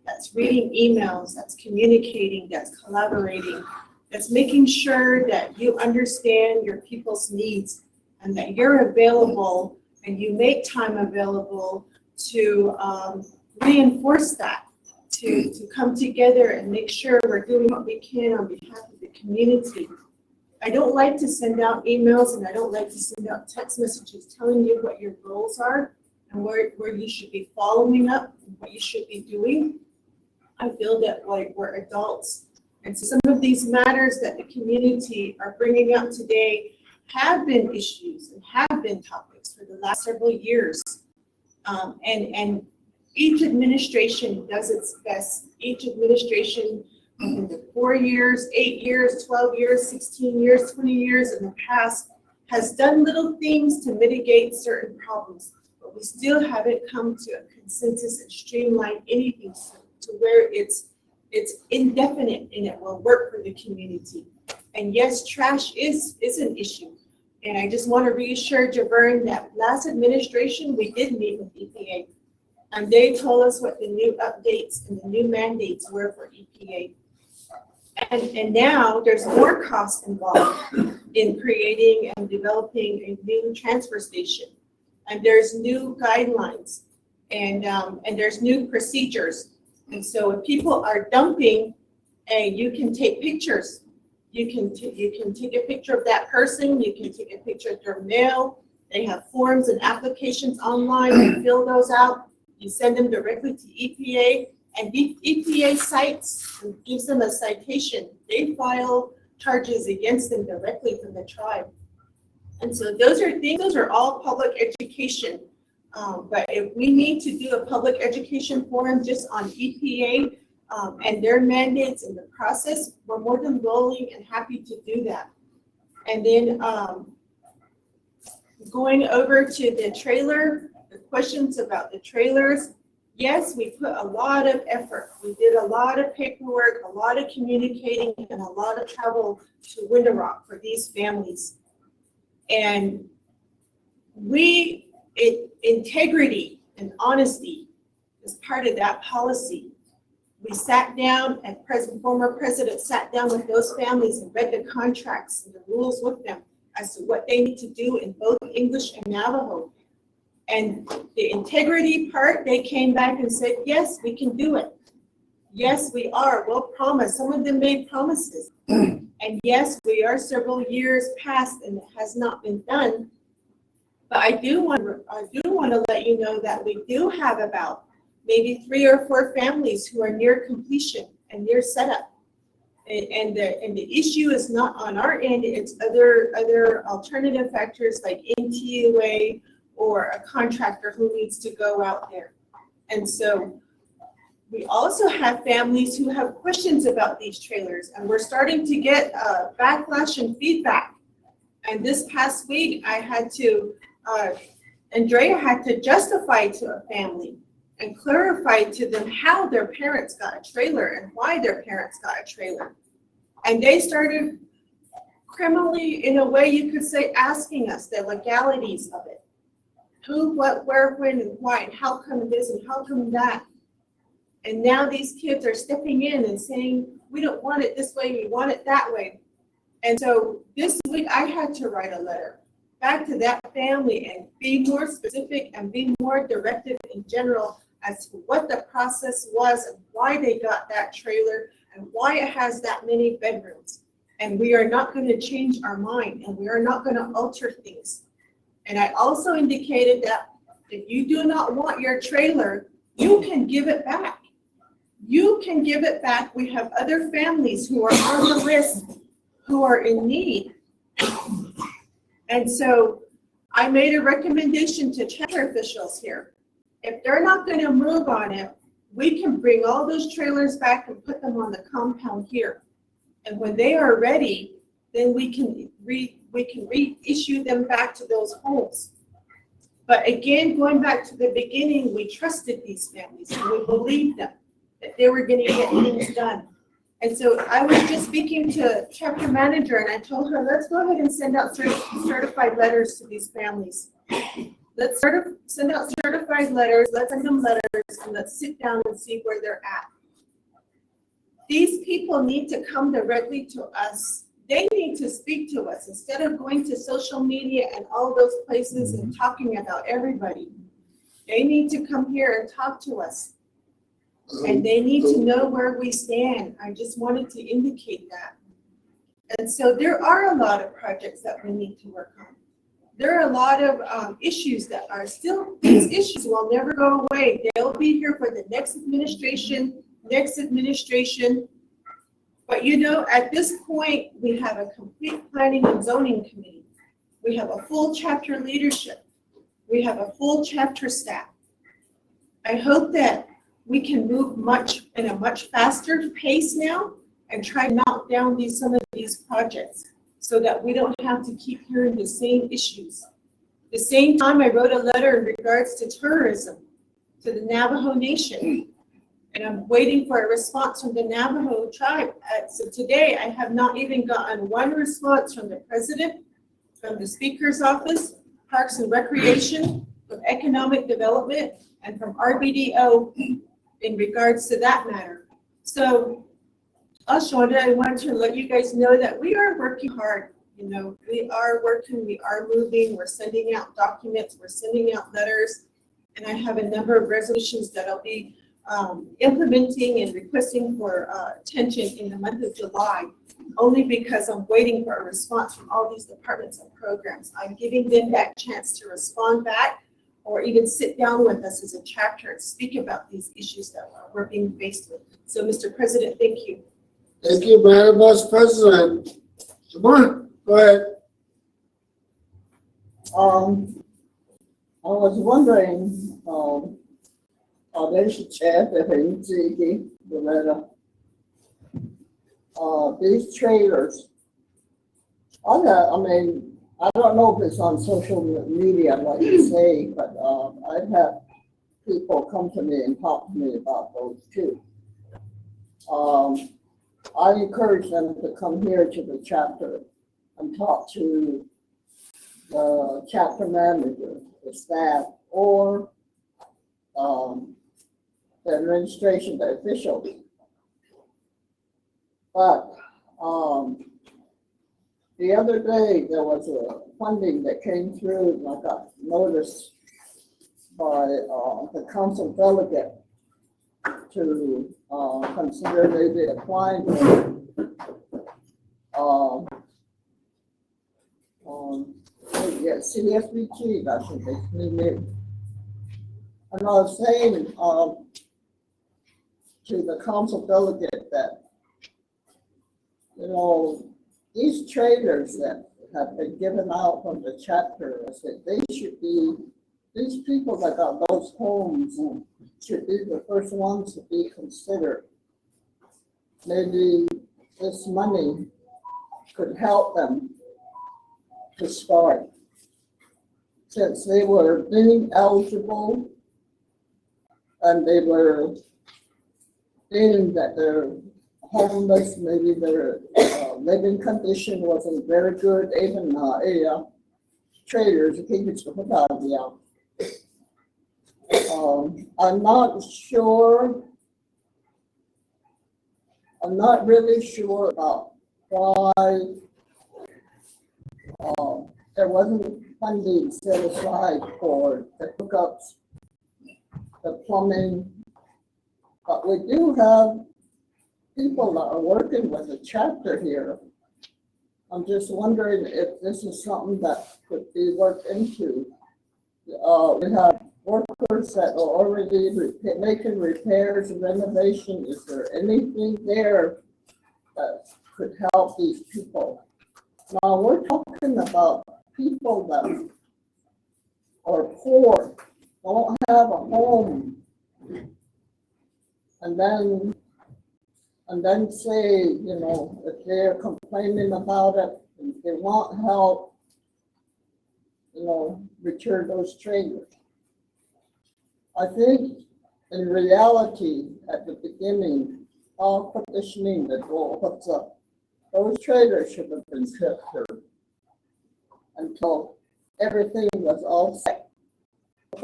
That's reading emails, that's communicating, that's collaborating, that's making sure that you understand your people's needs and that you're available and you make time available to reinforce that, to come together and make sure we're doing what we can on behalf of the community. I don't like to send out emails and I don't like to send out text messages telling you what your goals are and where you should be following up and what you should be doing. I feel that like we're adults. And so some of these matters that the community are bringing up today have been issues and have been topics for the last several years. And each administration does its best. Each administration in the 4 years, 8 years, 12 years, 16 years, 20 years in the past has done little things to mitigate certain problems, but we still haven't come to a consensus and streamline anything to where it's indefinite and it will work for the community. And yes, trash is an issue. And I just want to reassure Javern that last administration, we did meet with EPA. And they told us what the new updates and the new mandates were for EPA. And now there's more costs involved in creating and developing a new transfer station. And there's new guidelines and there's new procedures. And so if people are dumping, you can take pictures. You can take a picture of that person. You can take a picture of their mail. They have forms and applications online. You fill those out. You send them directly to EPA, and EPA cites and gives them a citation. They file charges against them directly from the tribe. And so those are all public education. But if we need to do a public education forum just on EPA and their mandates and the process, we're more than willing and happy to do that. And then going over to the trailer, the questions about the trailers, yes, we put a lot of effort. We did a lot of paperwork, a lot of communicating, and a lot of travel to Window Rock for these families. And integrity and honesty is part of that policy. We sat down, and former president sat down with those families and read the contracts and the rules with them as to what they need to do in both English and Navajo. And the integrity part, they came back and said, yes, we can do it. Yes, we are. We'll promise. Some of them made promises. And yes, we are several years past and it has not been done. But I do want to let you know that we do have about maybe 3 or 4 families who are near completion and near setup. And the issue is not on our end, it's other alternative factors like NTUA or a contractor who needs to go out there. And so we also have families who have questions about these trailers, and we're starting to get backlash and feedback. And this past week, I had to Andrea had to justify to a family and clarify to them how their parents got a trailer and why their parents got a trailer. And they started criminally, in a way you could say, asking us the legalities of it. Who, what, where, when, and why, and how come this and how come that. And now these kids are stepping in and saying, we don't want it this way, we want it that way. And so this week I had to write a letter back to that family and be more specific and be more directive in general as to what the process was and why they got that trailer and why it has that many bedrooms. And we are not going to change our mind, and we are not going to alter things. And I also indicated that if you do not want your trailer, you can give it back. You can give it back. We have other families who are on the list who are in need. And so I made a recommendation to chapter officials here. If they're not going to move on it, we can bring all those trailers back and put them on the compound here. And when they are ready, then we can reissue them back to those homes. But again, going back to the beginning, we trusted these families and we believed them that they were going to get things done. And so I was just speaking to chapter manager and I told her, let's go ahead and send out certified letters to these families. Let's send out certified letters, let's send them letters, and let's sit down and see where they're at. These people need to come directly to us. They need to speak to us instead of going to social media and all those places and talking about everybody. They need to come here and talk to us. And they need to know where we stand. I just wanted to indicate that. And so there are a lot of projects that we need to work on. There are a lot of issues that are still, these issues will never go away. They'll be here for the next administration. But you know, at this point, we have a complete planning and zoning committee. We have a full chapter leadership. We have a full chapter staff. I hope that we can move in a much faster pace now and try to knock down some of these projects so that we don't have to keep hearing the same issues. At the same time, I wrote a letter in regards to tourism to the Navajo Nation. And I'm waiting for a response from the Navajo tribe. So today, I have not even gotten one response from the president, from the speaker's office, Parks and Recreation, from Economic Development, and from RBDO in regards to that matter. So, Ashwanda, I want to let you guys know that we are working hard. You know, we are working, we are moving, we're sending out documents, we're sending out letters, and I have a number of resolutions that I'll be implementing and requesting for attention in the month of July, only because I'm waiting for a response from all these departments and programs. I'm giving them that chance to respond back or even sit down with us as a chapter and speak about these issues that we're being faced with. So, Mr. President, thank you. Thank you, Madam Vice President. Come on, go ahead. I was wondering, deze chat these trailers. I mean, I don't know if it's on social media, like you say, but I've had people come to me and talk to me about those too. I encourage them to come here to the chapter and talk to the chapter manager, the staff, or the administration, the officials. But the other day, there was a funding that came through, and I got noticed by the council delegate to consider maybe applying for CSBG, that's what they need. And I was saying to the council delegate that, you know, these trailers that have been given out from the chapter, I said they should be, these people that got those homes should be the first ones to be considered. Maybe this money could help them to start. since they were being eligible and they were feeling that they're homeless, maybe their living condition wasn't very good, even traders, I'm not really sure about why there wasn't funding set aside for the hookups, the plumbing, but we do have people that are working with the chapter here. I'm just wondering if this is something that could be worked into. We have workers that are already making repairs and renovation. Is there anything there that could help these people? Now, we're talking about people that are poor, don't have a home, and then say, if they're complaining about it, if they want help, return those trailers. I think in reality, at the beginning, all conditioning that what's up, those trailers should have been kept here until everything was all set. We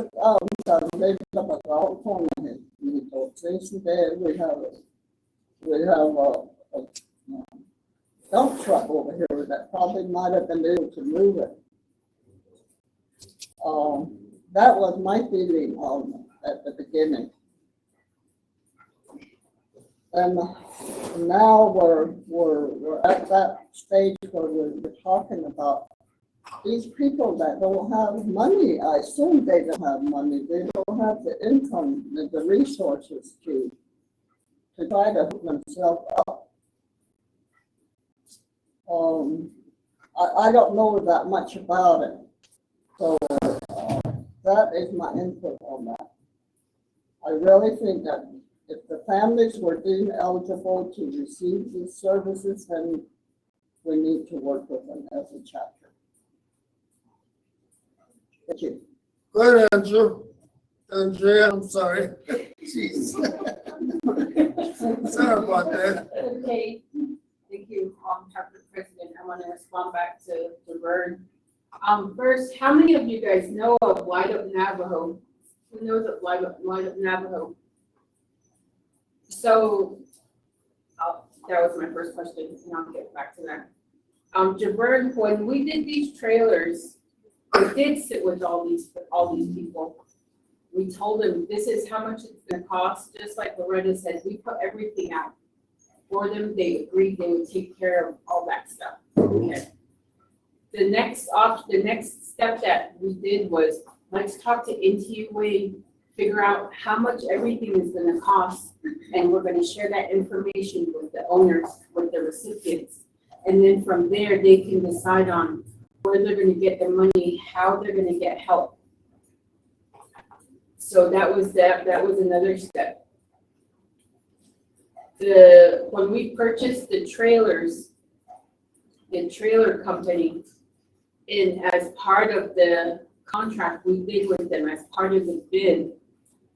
have a dump truck over here that probably might have been able to move it. That was my feeling at the beginning. And now we're at that stage where we're talking about these people that don't have money. I assume they don't have money. They don't have the income, the resources to try to hook themselves up. I don't know that much about it. So that is my input on that. I really think that if the families were deemed eligible to receive these services, then we need to work with them as a chapter. Thank you. Good answer. Andrea, I'm sorry. Jeez. Sorry about that. Okay, thank you, Chapter President. I want to respond back to Vern. First, how many of you guys know of Light Up Navajo? Who knows of Light Up Navajo? So, that was my first question, and I'll get back to that. Javern, when we did these trailers, we did sit with all these people. We told them this is how much it's gonna cost, just like Loretta said, we put everything out for them. They agreed they would take care of all that stuff. Okay. The next step that we did was, let's talk to NTUA, figure out how much everything is gonna cost, and we're gonna share that information with the owners, with the recipients. And then from there, they can decide on where they're gonna get the money, how they're gonna get help. So that was another step. When we purchased the trailers, the trailer company, and as part of the contract we did with them, as part of the bid,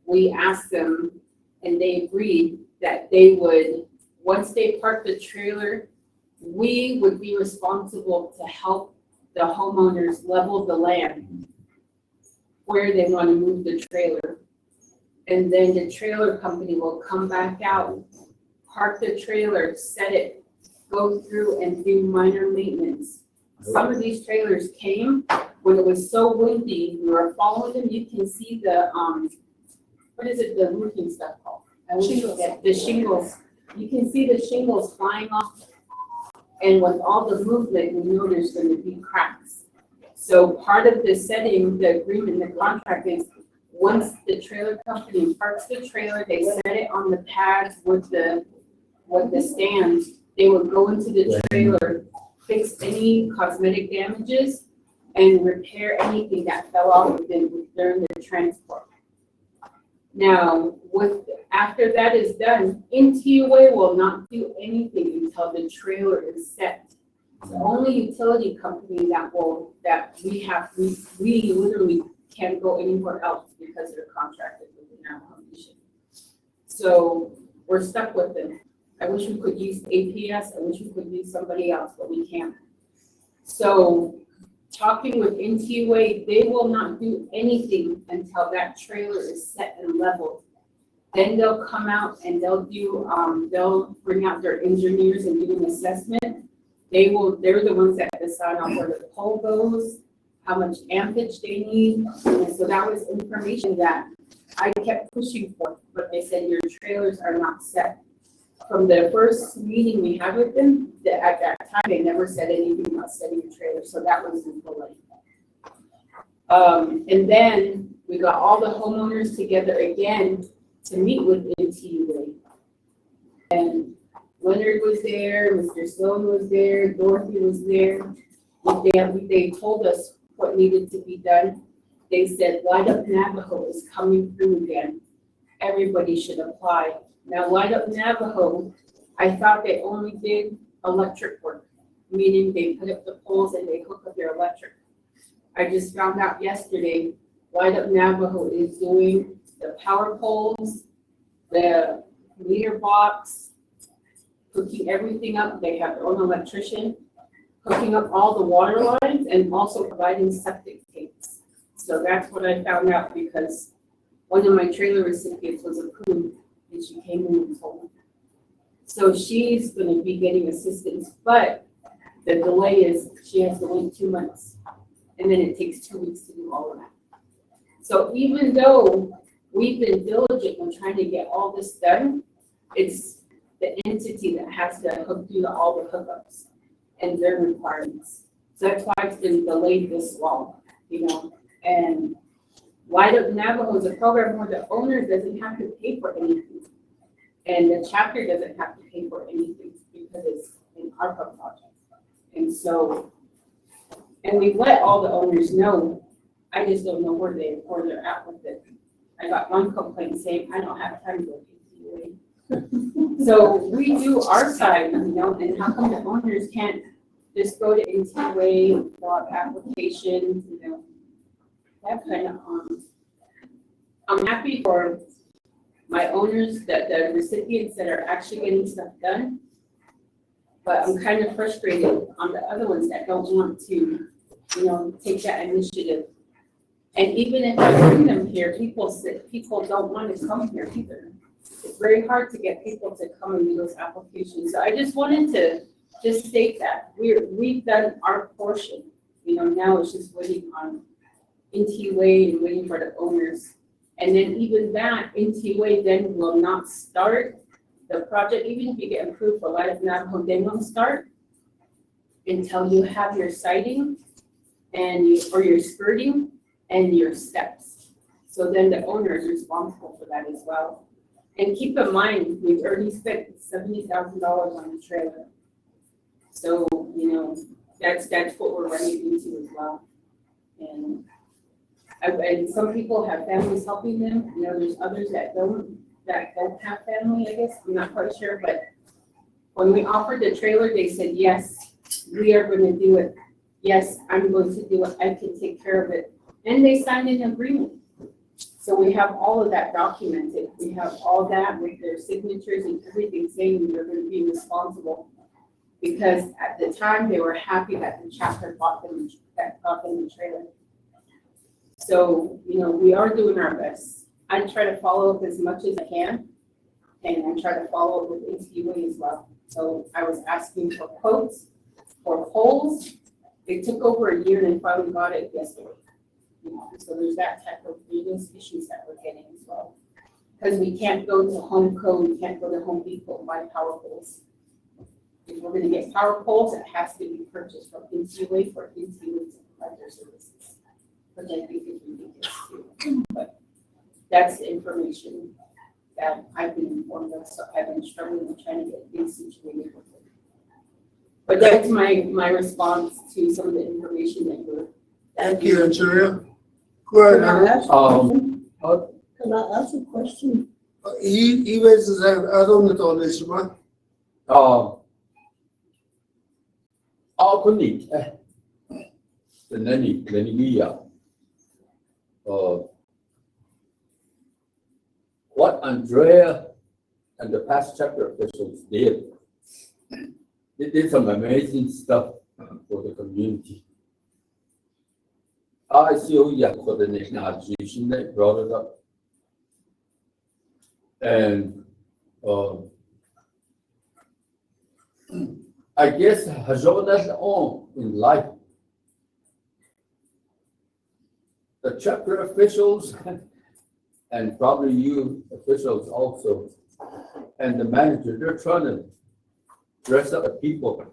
we asked them, and they agreed that they would, once they park the trailer, we would be responsible to help the homeowners level the land where they want to move the trailer. And then the trailer company will come back out, park the trailer, set it, go through and do minor maintenance. Some of these trailers came when it was so windy, we were following them. You can see the, what is it, the roofing stuff called? Shingles. The shingles. You can see the shingles flying off. And with all the movement, we know there's going to be cracks. So part of the setting, the agreement, the contract is once the trailer company parks the trailer, they set it on the pads with the stands. They would go into the trailer, fix any cosmetic damages, and repair anything that fell off during the transport. Now, after that is done, NTUA will not do anything until the trailer is set The only utility company that we literally can't go anywhere else because they're contracted with the Navajo Nation. So we're stuck with them. I wish we could use APS, I wish we could use somebody else, but we can't. So talking with NTUA, they will not do anything until that trailer is set and leveled. Then they'll come out and they'll bring out their engineers and do an assessment. They're the ones that decide on where the pole goes, how much ampage they need. And so that was information that I kept pushing for, but they said your trailers are not set. From the first meeting we had with them, at that time, they never said anything about setting a trailer, so that was in delay. And then we got all the homeowners together again to meet with NTUA. And Leonard was there, Mr. Sloan was there, Dorothy was there. They told us what needed to be done. They said, Light Up Navajo is coming through again. Everybody should apply. Now, Light Up Navajo, I thought they only did electric work, meaning they put up the poles and they hook up their electric. I just found out yesterday, Light Up Navajo is doing the power poles, the meter box, hooking everything up. They have their own electrician, hooking up all the water lines and also providing septic tanks. So that's what I found out because one of my trailer recipients was approved and she came in and told me. So she's gonna be getting assistance, but the delay is she has to wait 2 months. And then it takes 2 weeks to do all of that. So even though we've been diligent in trying to get all this done, it's the entity that has to hook through all the hookups and their requirements. So that's why it's been delayed this long, and Light Up Navajo is a program where the owner doesn't have to pay for anything. And the chapter doesn't have to pay for anything because it's an ARPA project. And so, and we've let all the owners know, I just don't know where they're at with it. I got one complaint saying, I don't have time to go to NTUA. So we do our side, and how come the owners can't just go to NTUA, fill out applications, that kind of, I'm happy for my owners, the recipients that are actually getting stuff done. But I'm kind of frustrated on the other ones that don't want to, take that initiative. And even if I bring them here, people don't want to come here either. It's very hard to get people to come and do those applications. So I just wanted to just state that we've done our portion. Now it's just waiting on NTUA and waiting for the owners. And then even that, NTUA then will not start the project, even if you get approved for Light Up Navajo, they won't start until you have your siding or your skirting and your steps. So then the owner is responsible for that as well. And keep in mind, we've already spent $70,000 on the trailer. So, that's what we're running into as well. And some people have families helping them. There's others that don't have family, I guess. I'm not quite sure, but when we offered the trailer, they said, yes, we are going to do it. Yes, I'm going to do it. I can take care of it. And they signed an agreement. So we have all of that documented. We have all that with their signatures and everything saying they're going to be responsible. Because at the time, they were happy that the chapter got them the trailer. So, we are doing our best. I try to follow up as much as I can, and I try to follow up with NTUA as well. So I was asking for quotes for poles. It took over a year and I finally got it yesterday. So there's that type of issues that we're getting as well. Because we can't go to Home Code, we can't go to Home Depot and buy power poles. If we're going to get power poles, it has to be purchased from NTUA for NTUA to provide their services, which I think is ridiculous too. But that's the information that I've been informed of, so I've been struggling with trying to get things situated with it. But that's my response to some of the information that you're. Thank you, Angelia. Go ahead, Can I Aaron. ask a question? Can I ask a question? He raises that, I don't know this one. Alcoholic, the nanny, what Andrea and the past chapter officials did. They did some amazing stuff for the community. ICOE coordination organization, they brought it up. And I guess Hajonas on in life. The chapter officials and probably you officials also, and the manager, they're trying to dress up the people.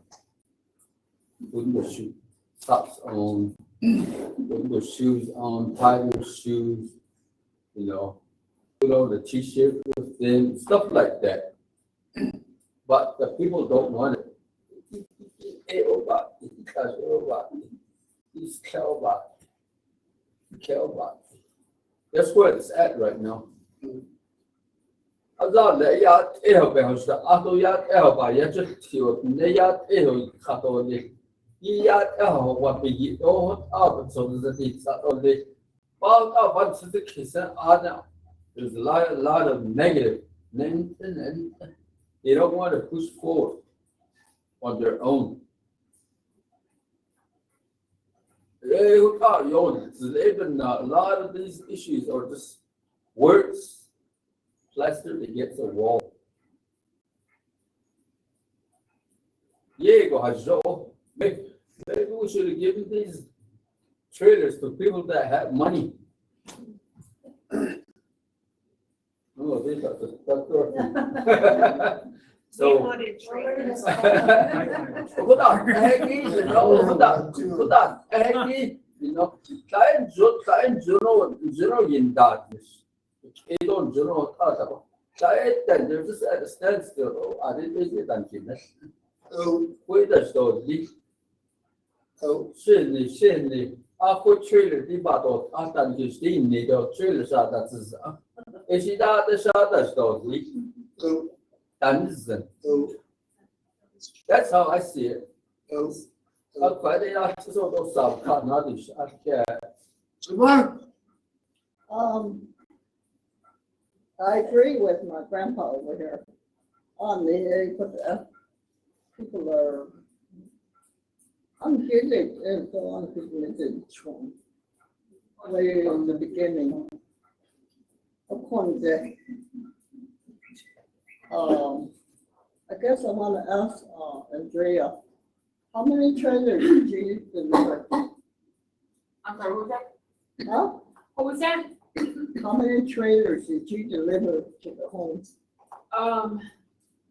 Putting the socks on, putting the shoes on, tie their shoes, put on the t-shirt with them, stuff like that. But the people don't want it. That's where it's at right now. There's a lot of negative, and they don't want to push forward on their own. Even a lot of these issues are just words plastered against the wall. Maybe we should have given these trailers to people that have money. Oh, they got the They wanted trailers. They're just at a standstill. Oh, I didn't think it until wait, that's the是你 Aqua trailer di bato atan Justine ni do trailer sa da zi e si da de sa da sto li that's how I see it. Quite a lot of those not I agree with my grandpa over here on the, people are, I'm kidding, and so on, people did Trump. Way in the beginning. Upon that. I guess I want to ask, Andrea, how many trailers did you deliver? I'm sorry, what was that? Huh? What was that? How many trailers did you deliver to the homes?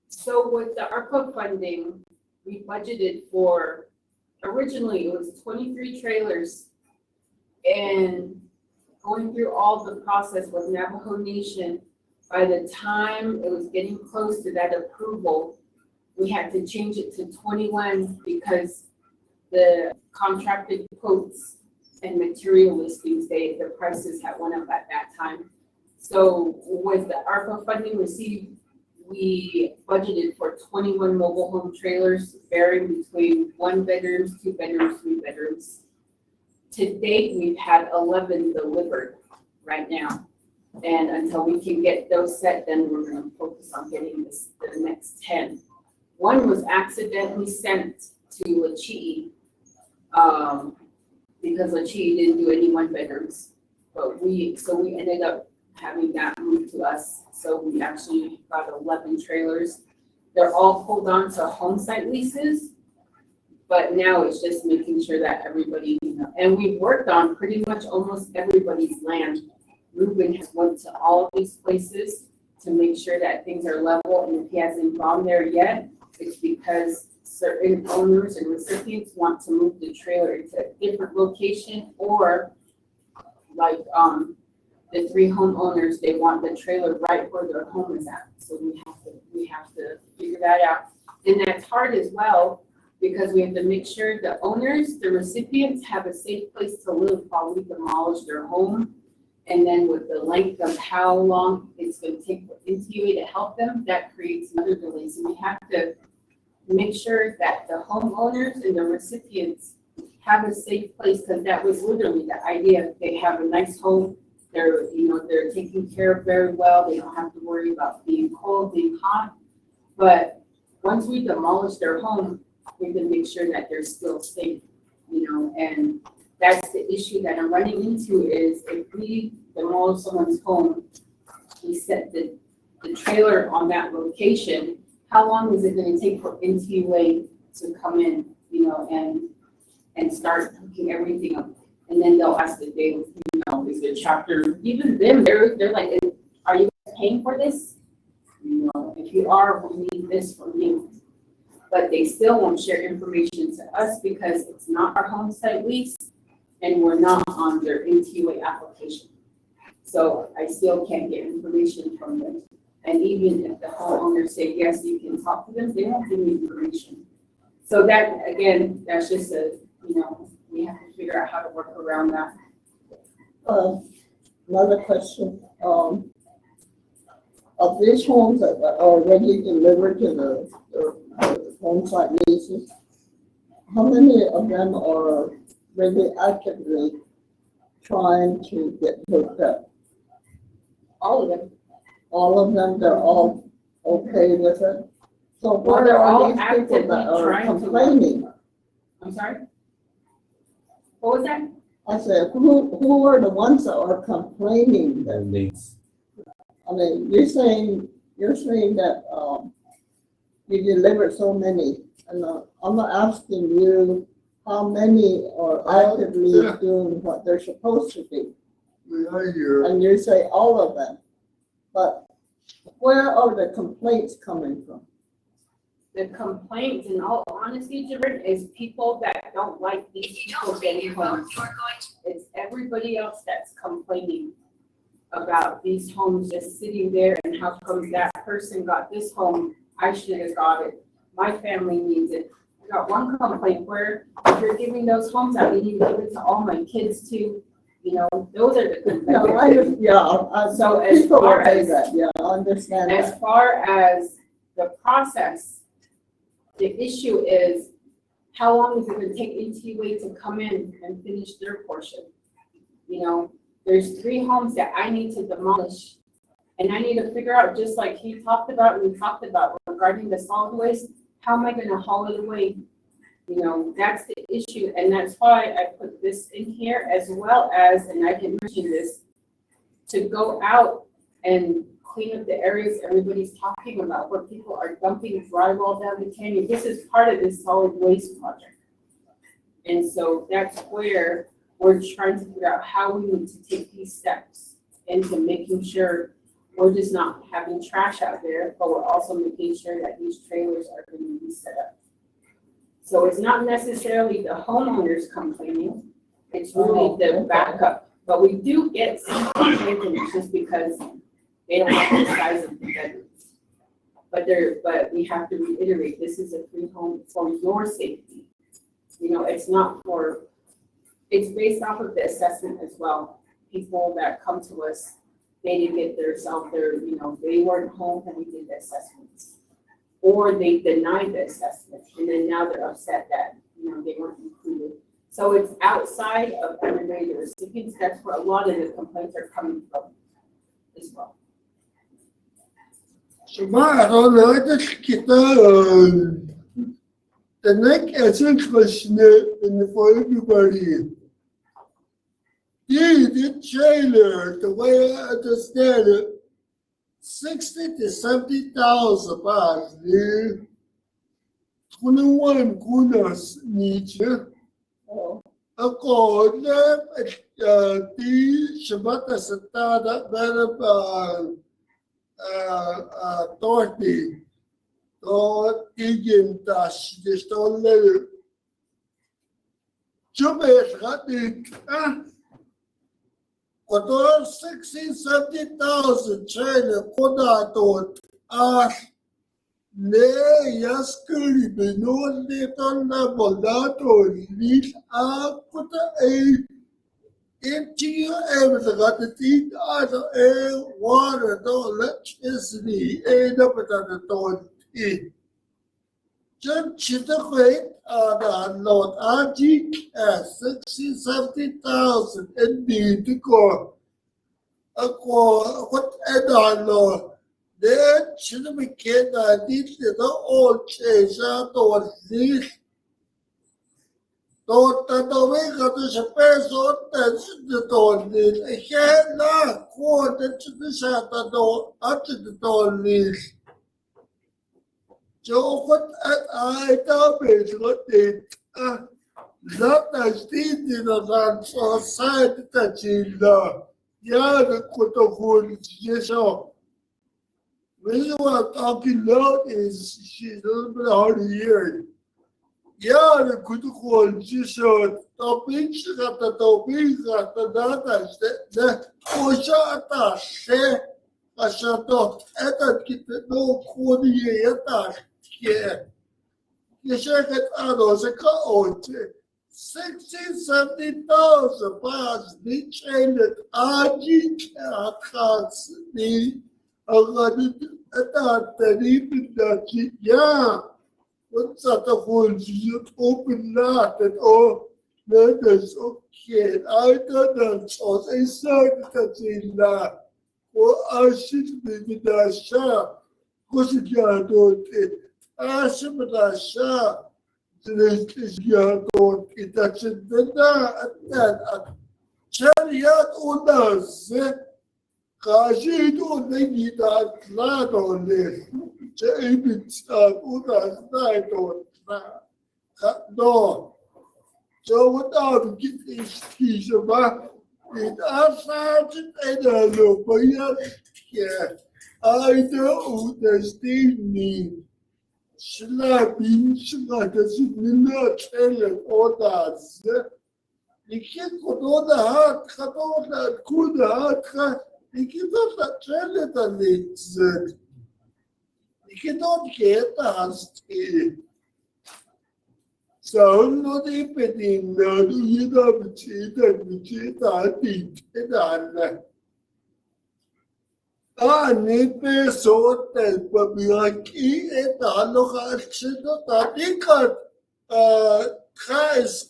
So with the ARPA funding, we budgeted for, originally it was 23 trailers. And going through all the process with Navajo Nation, by the time it was getting close to that approval, we had to change it to 21 because the contracted quotes and material listings, the prices had went up at that time. So with the ARPA funding received, we budgeted for 21 mobile home trailers, varying between 1 bedrooms, 2 bedrooms, 3 bedrooms. To date, we've had 11 delivered right now. And until we can get those set, then we're going to focus on getting the next 10. One was accidentally sent to Lachee, because Lachee didn't do any 1 bedrooms. But we ended up having that moved to us. So we actually got 11 trailers. They're all pulled onto home site leases. But now it's just making sure that everybody, and we've worked on pretty much almost everybody's land. Ruben has went to all of these places to make sure that things are level, and if he hasn't gone there yet, it's because certain owners and recipients want to move the trailer to a different location, or like the 3 homeowners, they want the trailer right where their home is at. So we have to figure that out, and that's hard as well, because we have to make sure the owners, the recipients, have a safe place to live while we demolish their home. And then with the length of how long it's going to take for NTA to help them, that creates another delay. So we have to make sure that the homeowners and the recipients have a safe place, because that was literally the idea. They have a nice home, they're, they're taken care of very well, they don't have to worry about being cold, being hot. But once we demolish their home, we can make sure that they're still safe, and that's the issue that I'm running into is if we demolish someone's home, we set the trailer on that location, how long is it gonna take for NTUA to come in, and start hooking everything up? And then they'll ask the day, is the chapter, even them, they're like, are you paying for this? If you are, we need this from you. But they still won't share information to us because it's not our home site lease and we're not on their NTUA application. So I still can't get information from them. And even if the homeowners say, yes, you can talk to them, they won't give me information. So that, again, that's just we have to figure out how to work around that. Another question, of these homes that are already delivered to the home site leases, how many of them are really actively trying to get hooked up? All of them. All of them, they're all okay with it? So what they're all are these people actively that are trying to- complaining? I'm sorry? What was that? I said, who are the ones that are complaining then? I mean, you're saying that, you delivered so many, and I'm asking you how many are actively doing what they're supposed to do. I hear. And you say all of them, but where are the complaints coming from? The complaints, in all honesty, Jared, is people that don't like these people getting homes. It's everybody else that's complaining about these homes just sitting there and how come that person got this home, I should have got it. My family needs it. I got one complaint where if you're giving those homes out, you need to give it to all my kids too. Those are the complaints. So as people far say as, that, yeah, I understand that. as far as the process, the issue is how long is it gonna take NTUA to come in and finish their portion? There's 3 homes that I need to demolish. And I need to figure out, just like he talked about, and we talked about regarding the solid waste, how am I gonna haul it away? That's the issue, and that's why I put this in here as well as, and I can mention this, to go out and clean up the areas everybody's talking about, where people are dumping drywall down the canyon. This is part of this solid waste project. And so that's where we're trying to figure out how we need to take these steps into making sure we're just not having trash out there, but we're also making sure that these trailers are going to be set up. So it's not necessarily the homeowners complaining, it's really the backup. But we do get some complaints just because they don't like the size of the bedrooms. But we have to reiterate, this is a free home for your safety. It's not for, it's based off of the assessment as well. People that come to us, they didn't get they weren't home when we did the assessments. Or they denied the assessment, and then now they're upset that, they weren't included. So it's outside of the recipients, that's where a lot of the complaints are coming from as well. So kita the next essence question for everybody. The trailer, the way I understand it, 60 to 70,000 baht. 21 kunas niche. Ako na di shabata satada better authority. So again, that's just all letter. Jubes got it. 60, 70,000 China Kodato ne yaskuri benon de tonna boldato lead put a into your ever got the teeth out of air, water, no electricity, ain't up at the ton. Just the rate the load RG at 60,000 and need to go. What add-on load? Then should we get this little old chase out of this? Don't the way got the space on the door this. I can't not go to the shut the door up to the door this. So what I tell me is what they not as deep in the society that in the yard could afford yourself. When you are talking loud is she's a little bit hard to hear. Yeah, the good call yourself. Topic got the topic got the data. The Oshata say, I shut off at the kid no coordinator. Yeah. You should get out of the car. 60,000 pounds, the chain that RG accounts the yeah. What's that the whole you open that and all that is okay. I don't know. So they said that in that. Well, I should be the shop. Because you don't it. I should be the shop. This you don't it. That's it. That chariot on us. Kashi don't need that flat on this. James on us night on that. No. So without getting skis about it, I found it and I look, but yeah, I know the Steve need. Slapping, that's not telling all that. You can't go to the heart, cut all that good heart, you cannot tell it a little. You cannot get us. So, not even no, you don't see that we see that it. Need to sort that, but we are key at the local that they got guys,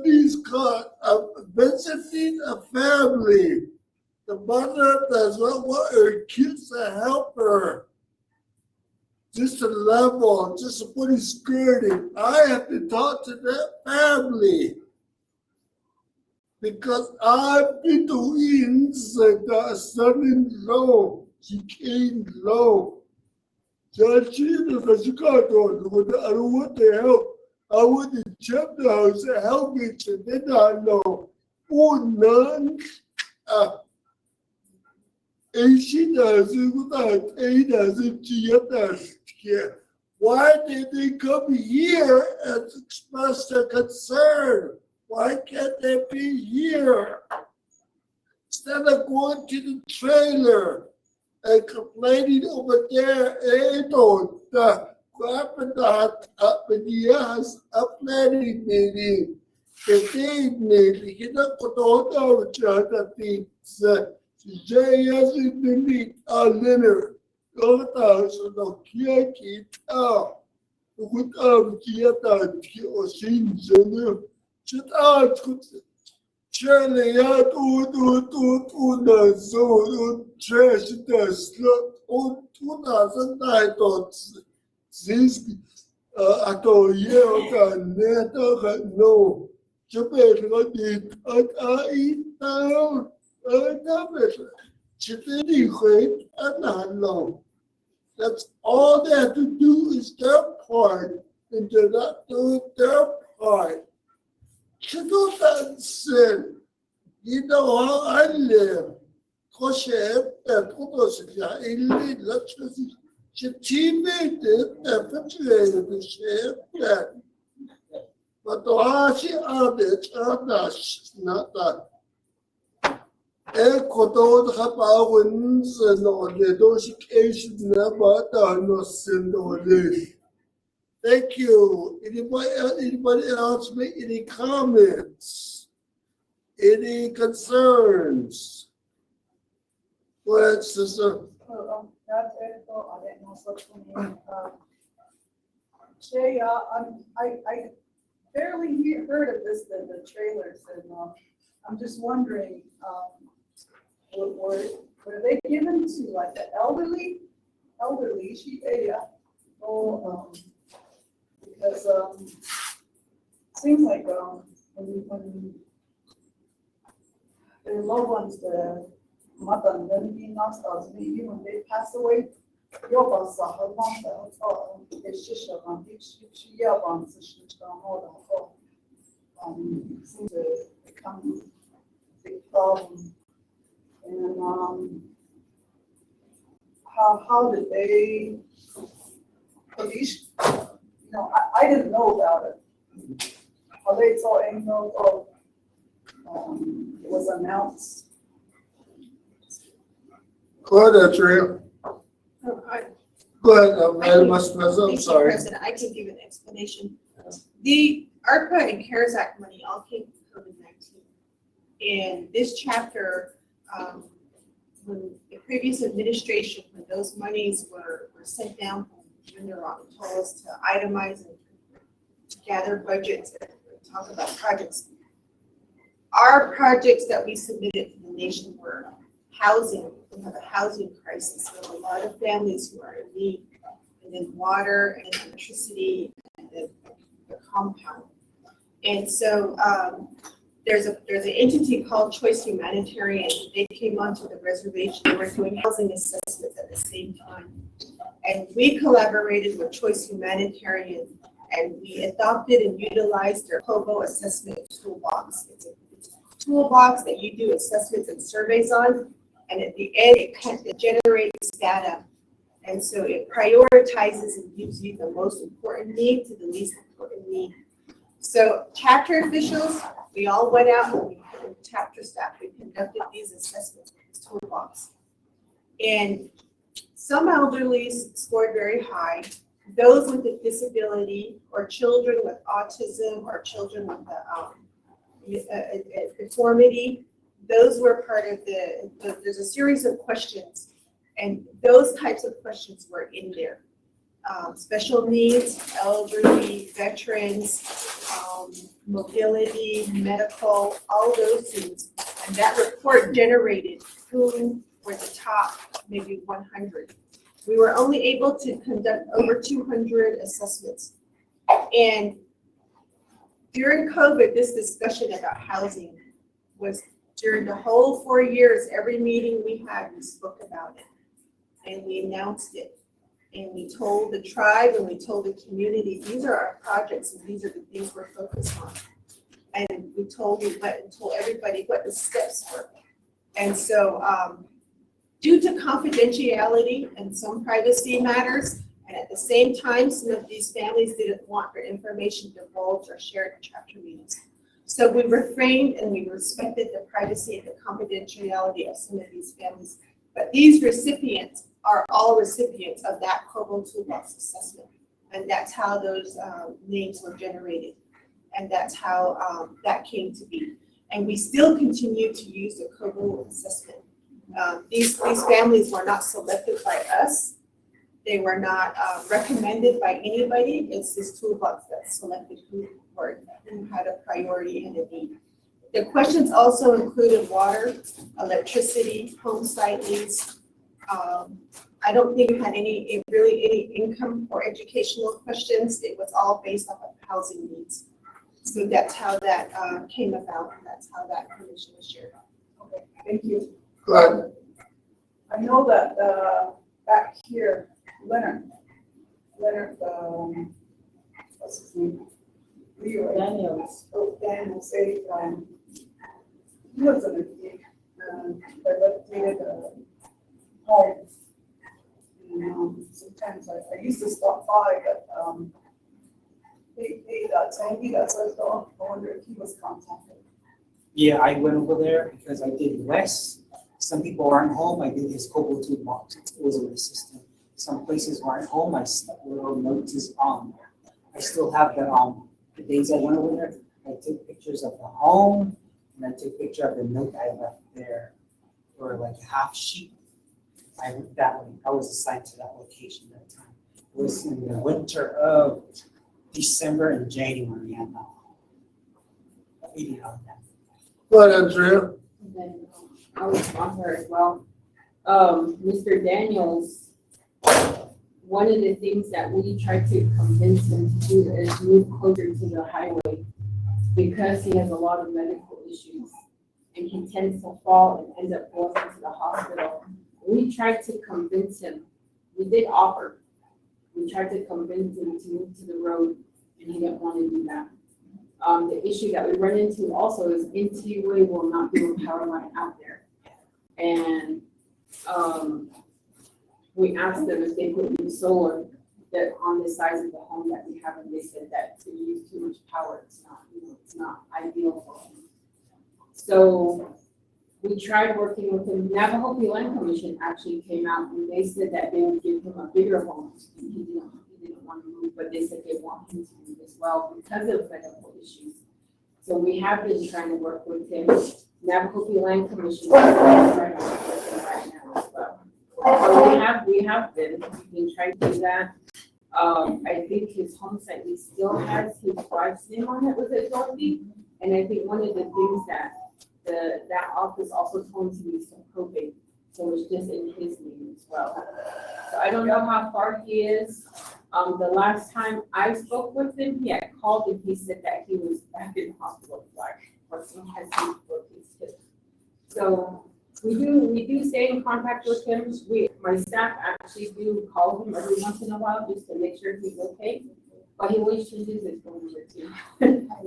these benefiting a family. The mother does not want her kids to help her. Just a level, just putting skirting. I have to talk to that family because I've been doing the son-in-law. She came low. So she was a got on. I don't want to help. I want to check the house and help me. So then I know. Oh, none. And she doesn't without a doesn't she here. Why did they come here and express their concern? Why can't they be here? Instead of going to the trailer and complaining over there, don't grabbing that up in the ass, a planning meeting. If they need, you know, that things. Jay hasn't been a litter. Go down, so no can't keep out. Without the or scenes in them. Just out. Charlie, I do the zone, trash the slot on 2009 on this. I told you, I never no. Japan, what did I eat now? That's all they have to do is their part, and they're not doing their part. You know that sin. You know how I live. Because she teammate the refrigerator to share that. But the Hashi others are not that. Don't have our wins and all the dosifications never done or send or this. Thank you. Anybody else make any comments? Any concerns? Go ahead, sister. That's it, so I didn't know what's going on. Jay, I barely heard of this, the trailers, and, I'm just wondering, were they given to like the elderly, yeah, or, because, seems like, when their loved ones, the mother and then being lost, maybe when they pass away, your boss, her mom, it's just a year on, so she's gone hold on, seems to become a big problem. And, how did they, police, I didn't know about it. How they told Angel, it was announced. Go ahead, Andrea. Go ahead, Madam Vice President, I'm Thank you, sorry. President. I can give an explanation. The ARPA and CARES Act money all came from COVID-19. And this chapter, when the previous administration, when those monies were sent down when they were told us to itemize and to gather budgets and talk about projects. Our projects that we submitted to the nation were housing. We have a housing crisis. We have a lot of families who are in need, and then water and electricity and the compound. And so there's an entity called Choice Humanitarian. They came onto the reservation. They were doing housing assessments at the same time. And we collaborated with Choice Humanitarian, and we adopted and utilized their COBO assessment toolbox. It's a toolbox that you do assessments and surveys on, and at the end, it generates data. And so it prioritizes and gives you the most important need to the least important need. So chapter officials, we all went out and chapter staff, we conducted these assessments with this toolbox. And some elderly scored very high. Those with a disability or children with autism or children with a deformity, those were part of there's a series of questions, and those types of questions were in there. Special needs, elderly, veterans, mobility, medical, all those things. And that report generated who were the top, maybe 100. We were only able to conduct over 200 assessments. And during COVID, this discussion about housing was during the whole 4 years, every meeting we had, we spoke about it. And we announced it. And we told the tribe and we told the community, these are our projects and these are the things we're focused on. And we told everybody what the steps were. And so due to confidentiality and some privacy matters, and at the same time, some of these families didn't want their information divulged or shared in chapter meetings. So we refrained and we respected the privacy and the confidentiality of some of these families. But these recipients are all recipients of that COBO toolbox assessment. And that's how those names were generated. And that's how that came to be. And we still continue to use the COBO assessment. These families were not selected by us. They were not recommended by anybody. It's this toolbox that selected who had a priority and a need. The questions also included water, electricity, home site lease. I don't think it had any income or educational questions. It was all based off of housing needs. So that's how that came about, and that's how that information was shared. Okay, thank you. Go ahead. I know that back here, Leonard, what's his name? Leo. Daniels. Oh, Daniel said, he was in a dilapidated home. And sometimes I used to stop by, but he got so I wonder if he was contacted. Yeah, I went over there because I did West. Some people aren't home. I did his COBO toolbox. It was a system. Some places weren't home. I stuck little notices on there. I still have the days I went over there. I took pictures of the home and I took a picture of the note I left there for like a half sheet. I went that way. I was assigned to that location that time. was in the winter of December and January, and a meeting on that. Go ahead, Andrea. And then I'll respond to her as well. Mr. Daniels, one of the things that we tried to convince him to do is move closer to the highway because he has a lot of medical issues and he tends to fall and end up going into the hospital. We tried to convince him, we did offer, we tried to convince him to move to the road and he didn't want to do that. The issue that we run into also is NTUA will not do a power line out there. And we asked them if they put new solar that on the size of the home that we have, and they said that to use too much power, it's not, it's not ideal for them. So we tried working with him. Navajo Land Commission actually came out and they said that they would give him a bigger home. He didn't want to move, but they said they want him to move as well because of medical issues. So we have been trying to work with him. Navajo Land Commission is trying to work with him right now as well. So we have been trying to do that. I think his home site, he still has his wife's name on it, was it Dorothy? And I think one of the things that that office also told him to be some probate, so it's just in his name as well. So I don't know how far he is. The last time I spoke with him, he had called and he said that he was back in hospital for some testing for his hip. So we do stay in contact with him. My staff actually do call him every once in a while just to make sure he's okay. But he always changes his phone number too.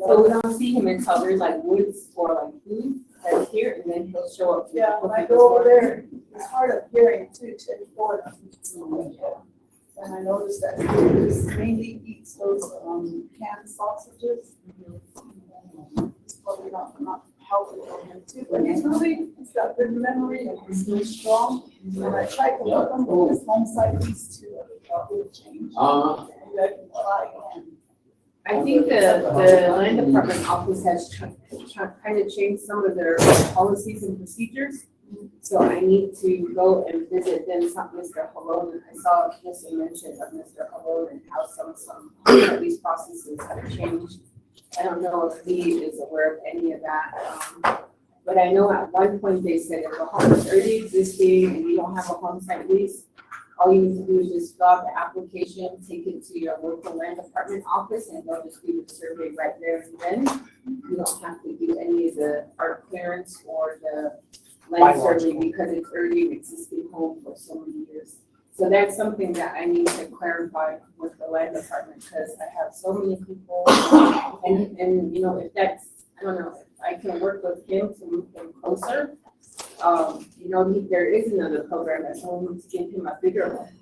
So we don't see him until there's like woods or like food that's here, and then he'll show up. Yeah, when I go over there, it's hard of hearing too, to report. And I noticed that he mainly eats those canned sausages. It's probably not healthy for him too, but he's got good memory and he's really strong. And I tried to look him with his home site lease to change. I think the land department office has kind of changed some of their policies and procedures. So I need to go and visit them, Mr. Halone. I saw Mr. mention of Mr. Halone and how some of these processes have changed. I don't know if he is aware of any of that. But I know at one point they said if a home is already existing and you don't have a home site lease, all you need to do is just fill out the application, take it to your local land department office, and they'll just do the survey right there and then. You don't have to do any of the art clearance or the land survey because it's already an existing home for so many years. So that's something that I need to clarify with the land department because I have so many people and you know, if that's, I don't know, if I can work with him to move him closer. You know, there is another program that's only to give him a bigger one.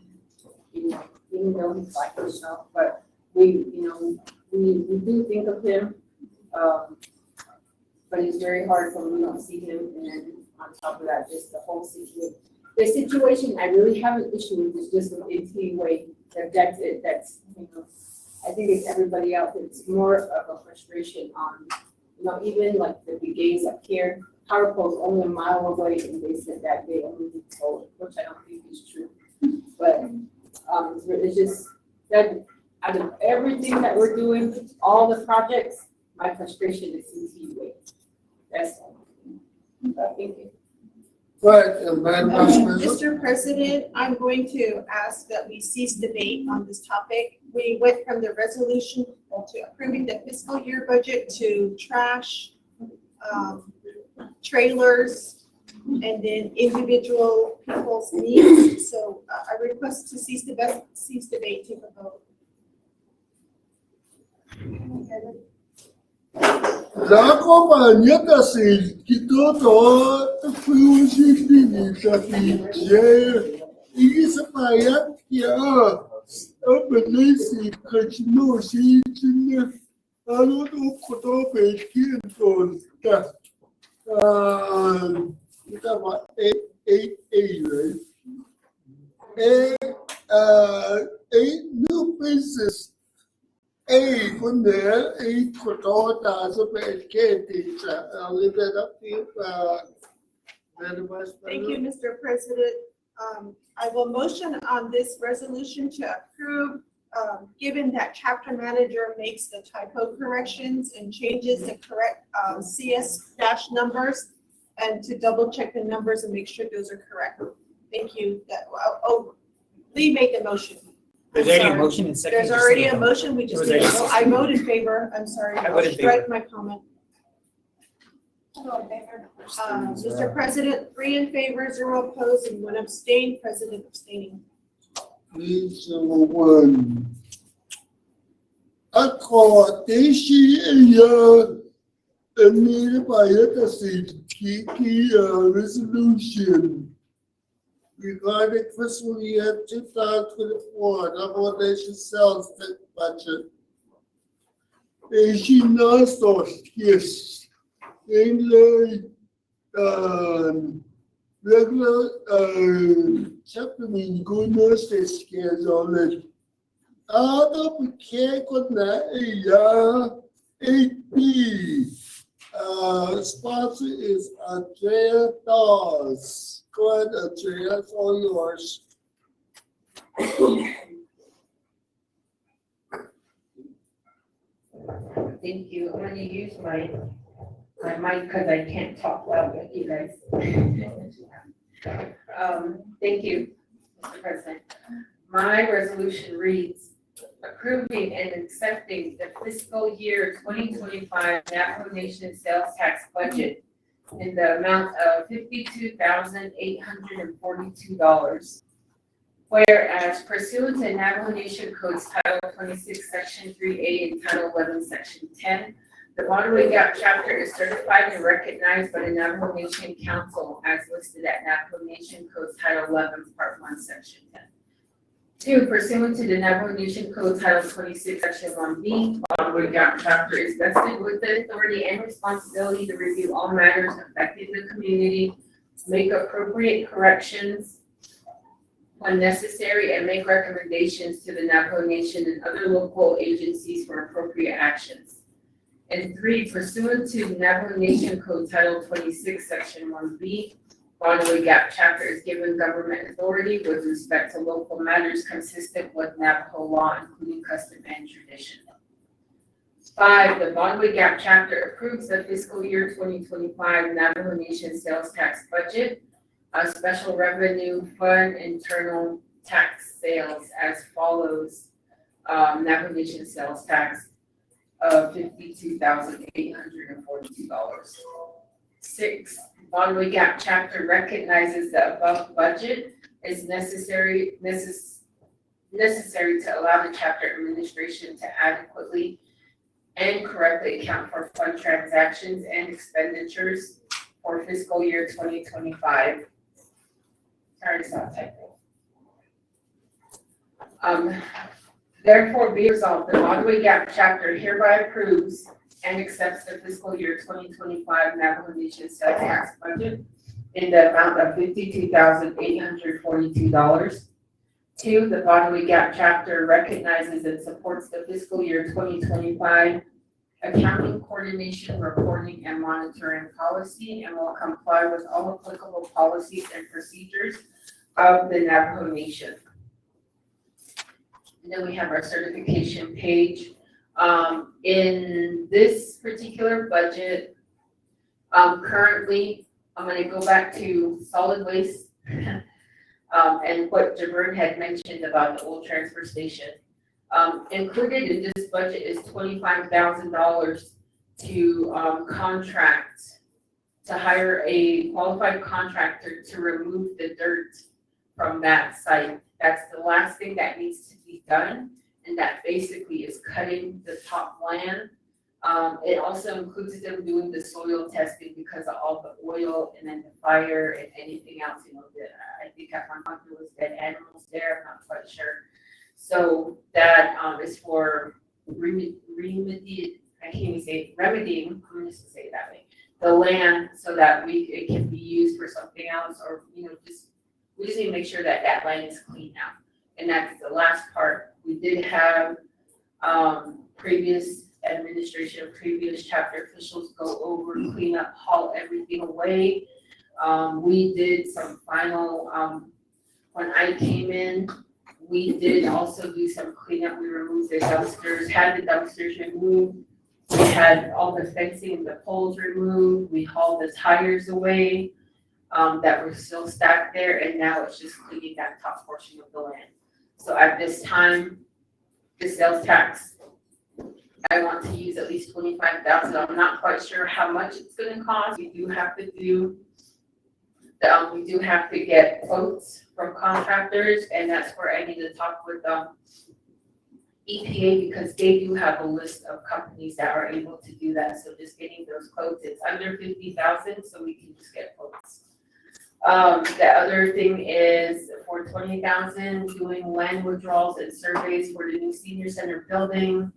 You know, even though he's like himself, but we do think of him. But it's very hard when we don't see him, and then on top of that, just the whole situation. The situation I really have an issue with is just with NTUA. That's it. That's, you know, I think it's everybody else. It's more of a frustration on, you know, even like the brigades up here. Power pole's only a mile away, and they said that they only need solar, which I don't think is true. But it's just that out of everything that we're doing, all the projects, my frustration is NTUA. That's all. Thank you. Right, and Madam Vice President. Mr. President, I'm going to ask that we cease debate on this topic. We went from the resolution to approving the fiscal year budget to trash, trailers, and then individual people's needs. So I request to cease debate, take a vote. Dacă maneta se tot flușii să fie e să paia kia abelesi căcino și cine alo cu tot pe kintos ta Utama 8 right? 8 new business. From there, for all of educated, I'll leave that up to you, Madam Vice Thank President. you, Mr. President. I will motion on this resolution to approve, given that chapter manager makes the typo corrections and changes the correct CS dash numbers, and to double check the numbers and make sure those are correct. Thank you. Lee made the motion. There's I'm already a sorry. motion and second. There's already a motion, we just There need was to already- vote. I vote in favor, I'm sorry. I I'll vote in strike favor. my comment. Mr. President, 3 in favor, 0 opposed, and 1 abstained, President abstaining. 301. Accommodation amended by the city resolution regarding fiscal year 2024 accommodation sales tax budget. She knows those, yes. Regular, chapter mean goodness, they schedule it. Out of the cake on that, 8B. Sponsor is Andrea Dawes. Go ahead, Andrea, it's all yours. Thank you. I'm gonna use my mic because I can't talk loud with you guys. Thank you, Mr. President. My resolution reads, approving and accepting the fiscal year 2025 Navajo Nation sales tax budget in the amount of $52,842. Whereas pursuant to Navajo Nation Codes Title 26, Section 3A and Title 11, Section 10, the Monterey Gap chapter is certified and recognized by the Navajo Nation Council as listed at Navajo Nation Codes Title 11, Part 1, Section 10. 2, pursuant to the Navajo Nation Code Title 26, Section 1B, Monterey Gap chapter is vested with the authority and responsibility to review all matters affecting the community, make appropriate corrections when necessary, and make recommendations to the Navajo Nation and other local agencies for appropriate actions. And 3, pursuant to Navajo Nation Code Title 26, Section 1B, Monterey Gap chapter is given government authority with respect to local matters consistent with Navajo law, including custom and tradition. 5, the Monterey Gap chapter approves the fiscal year 2025 Navajo Nation sales tax budget, a special revenue fund, internal tax sales as follows. Navajo Nation sales tax of $52,842. 6, Monterey Gap chapter recognizes the above budget is necessary to allow the chapter administration to adequately and correctly account for fund transactions and expenditures for fiscal year 2025. Sorry to stop typing. Therefore, be resolved, the Monterey Gap chapter hereby approves and accepts the fiscal year 2025 Navajo Nation sales tax budget in the amount of $52,842. 2, the Monterey Gap chapter recognizes and supports the fiscal year 2025 accounting, coordination, reporting, and monitoring policy and will comply with all applicable policies and procedures of the Navajo Nation. And then we have our certification page. In this particular budget, currently, I'm going to go back to solid waste and what Javern had mentioned about the old transfer station. Included in this budget is $25,000 to contract, to hire a qualified contractor to remove the dirt from that site. That's the last thing that needs to be done, and that basically is cutting the top land. It also includes them doing the soil testing because of all the oil and then the fire and anything else, I think at one point there was dead animals there, I'm not quite sure. So that is for remedying, I'm just gonna say it that way, the land so that it can be used for something else, or, we just need to make sure that that land is clean now. And that's the last part. We did have previous administration, previous chapter officials go over, clean up, haul everything away. We did some final When I came in, we did also do some cleanup. We removed the dumpsters, had the dumpsters removed. We had all the fencing and the poles removed. We hauled the tires away, that were still stacked there, and now it's just cleaning that top portion of the land. So at this time, the sales tax, I want to use at least 25,000. I'm not quite sure how much it's gonna cost. We do have to get quotes from contractors, and that's where I need to talk with, EPA, because they do have a list of companies that are able to do that. So just getting those quotes, it's under 50,000, so we can just get quotes. The other thing is for 20,000, doing land withdrawals and surveys for the new senior center building.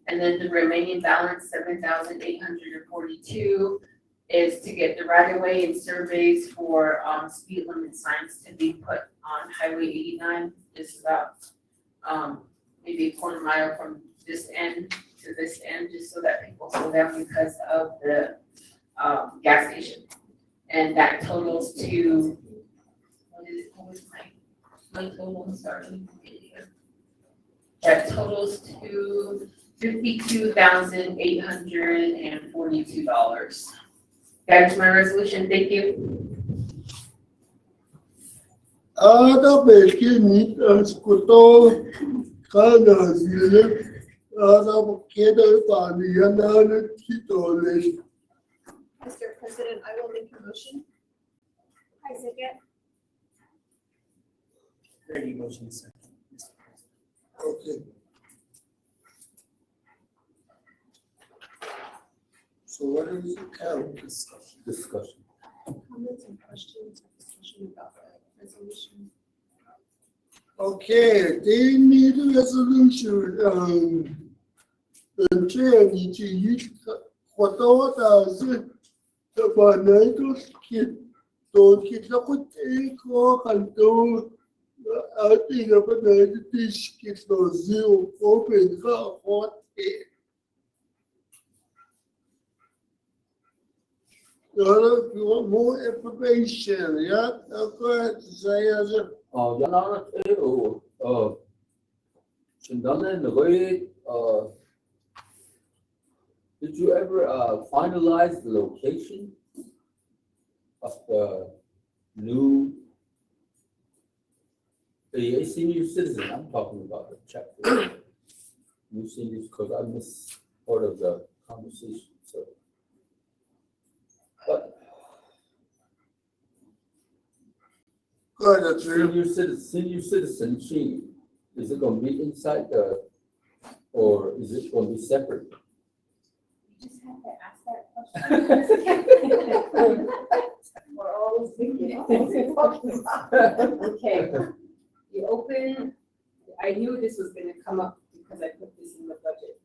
And then the remaining balance, 7,842, is to get the right of way and surveys for, speed limit signs to be put on Highway 89. It's about, maybe a quarter mile from this end to this end, just so that people slow down because of the, gas station. And that totals to, what was my total, sorry. That totals to $52,842. That's my resolution, thank you. Ada belki ascolto kana zile ada keda pani yana kitole. Mr. President, I will make a motion. I second. Ready, motion second. Okay. So what is the count? Discussion. Comments and questions or discussion about the resolution? Okay, they need a resolution, the chair needs to use what all the financial kit, don't get up with a clock and do I think of another dish gets no zero open what it. If you want more information, yeah, go ahead, say as a. Did you ever finalize the location of the new the senior citizen? I'm talking about the chapter. New seniors, because I missed part of the conversation, so. But Go ahead, that's it. senior citizen, is it gonna be inside or is it gonna be separate? You just have to ask that question. We're always thinking. Okay, you open, I knew this was gonna come up because I put this in the budget.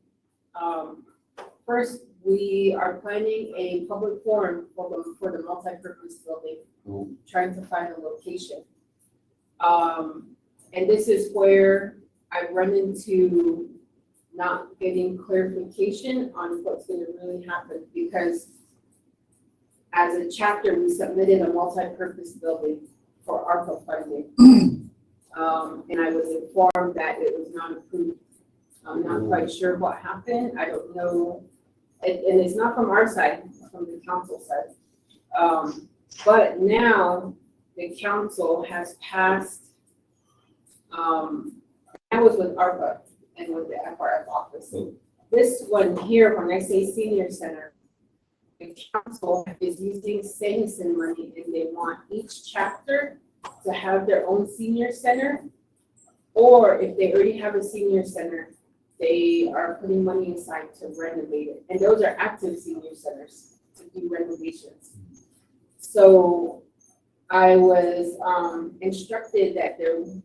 First, we are planning a public forum for the multi-purpose building, trying to find a location. And this is where I run into not getting clarification on what's gonna really happen, because as a chapter, we submitted a multi-purpose building for ARPA funding. And I was informed that it was not approved. I'm not quite sure what happened. I don't know. And it's not from our side, it's from the council side. But now the council has passed, that was with ARPA and with the FRF office. This one here, when I say senior center, the council is using citizen money, and they want each chapter to have their own senior center. Or if they already have a senior center, they are putting money aside to renovate it. And those are active senior centers to do renovations. So I was instructed that there was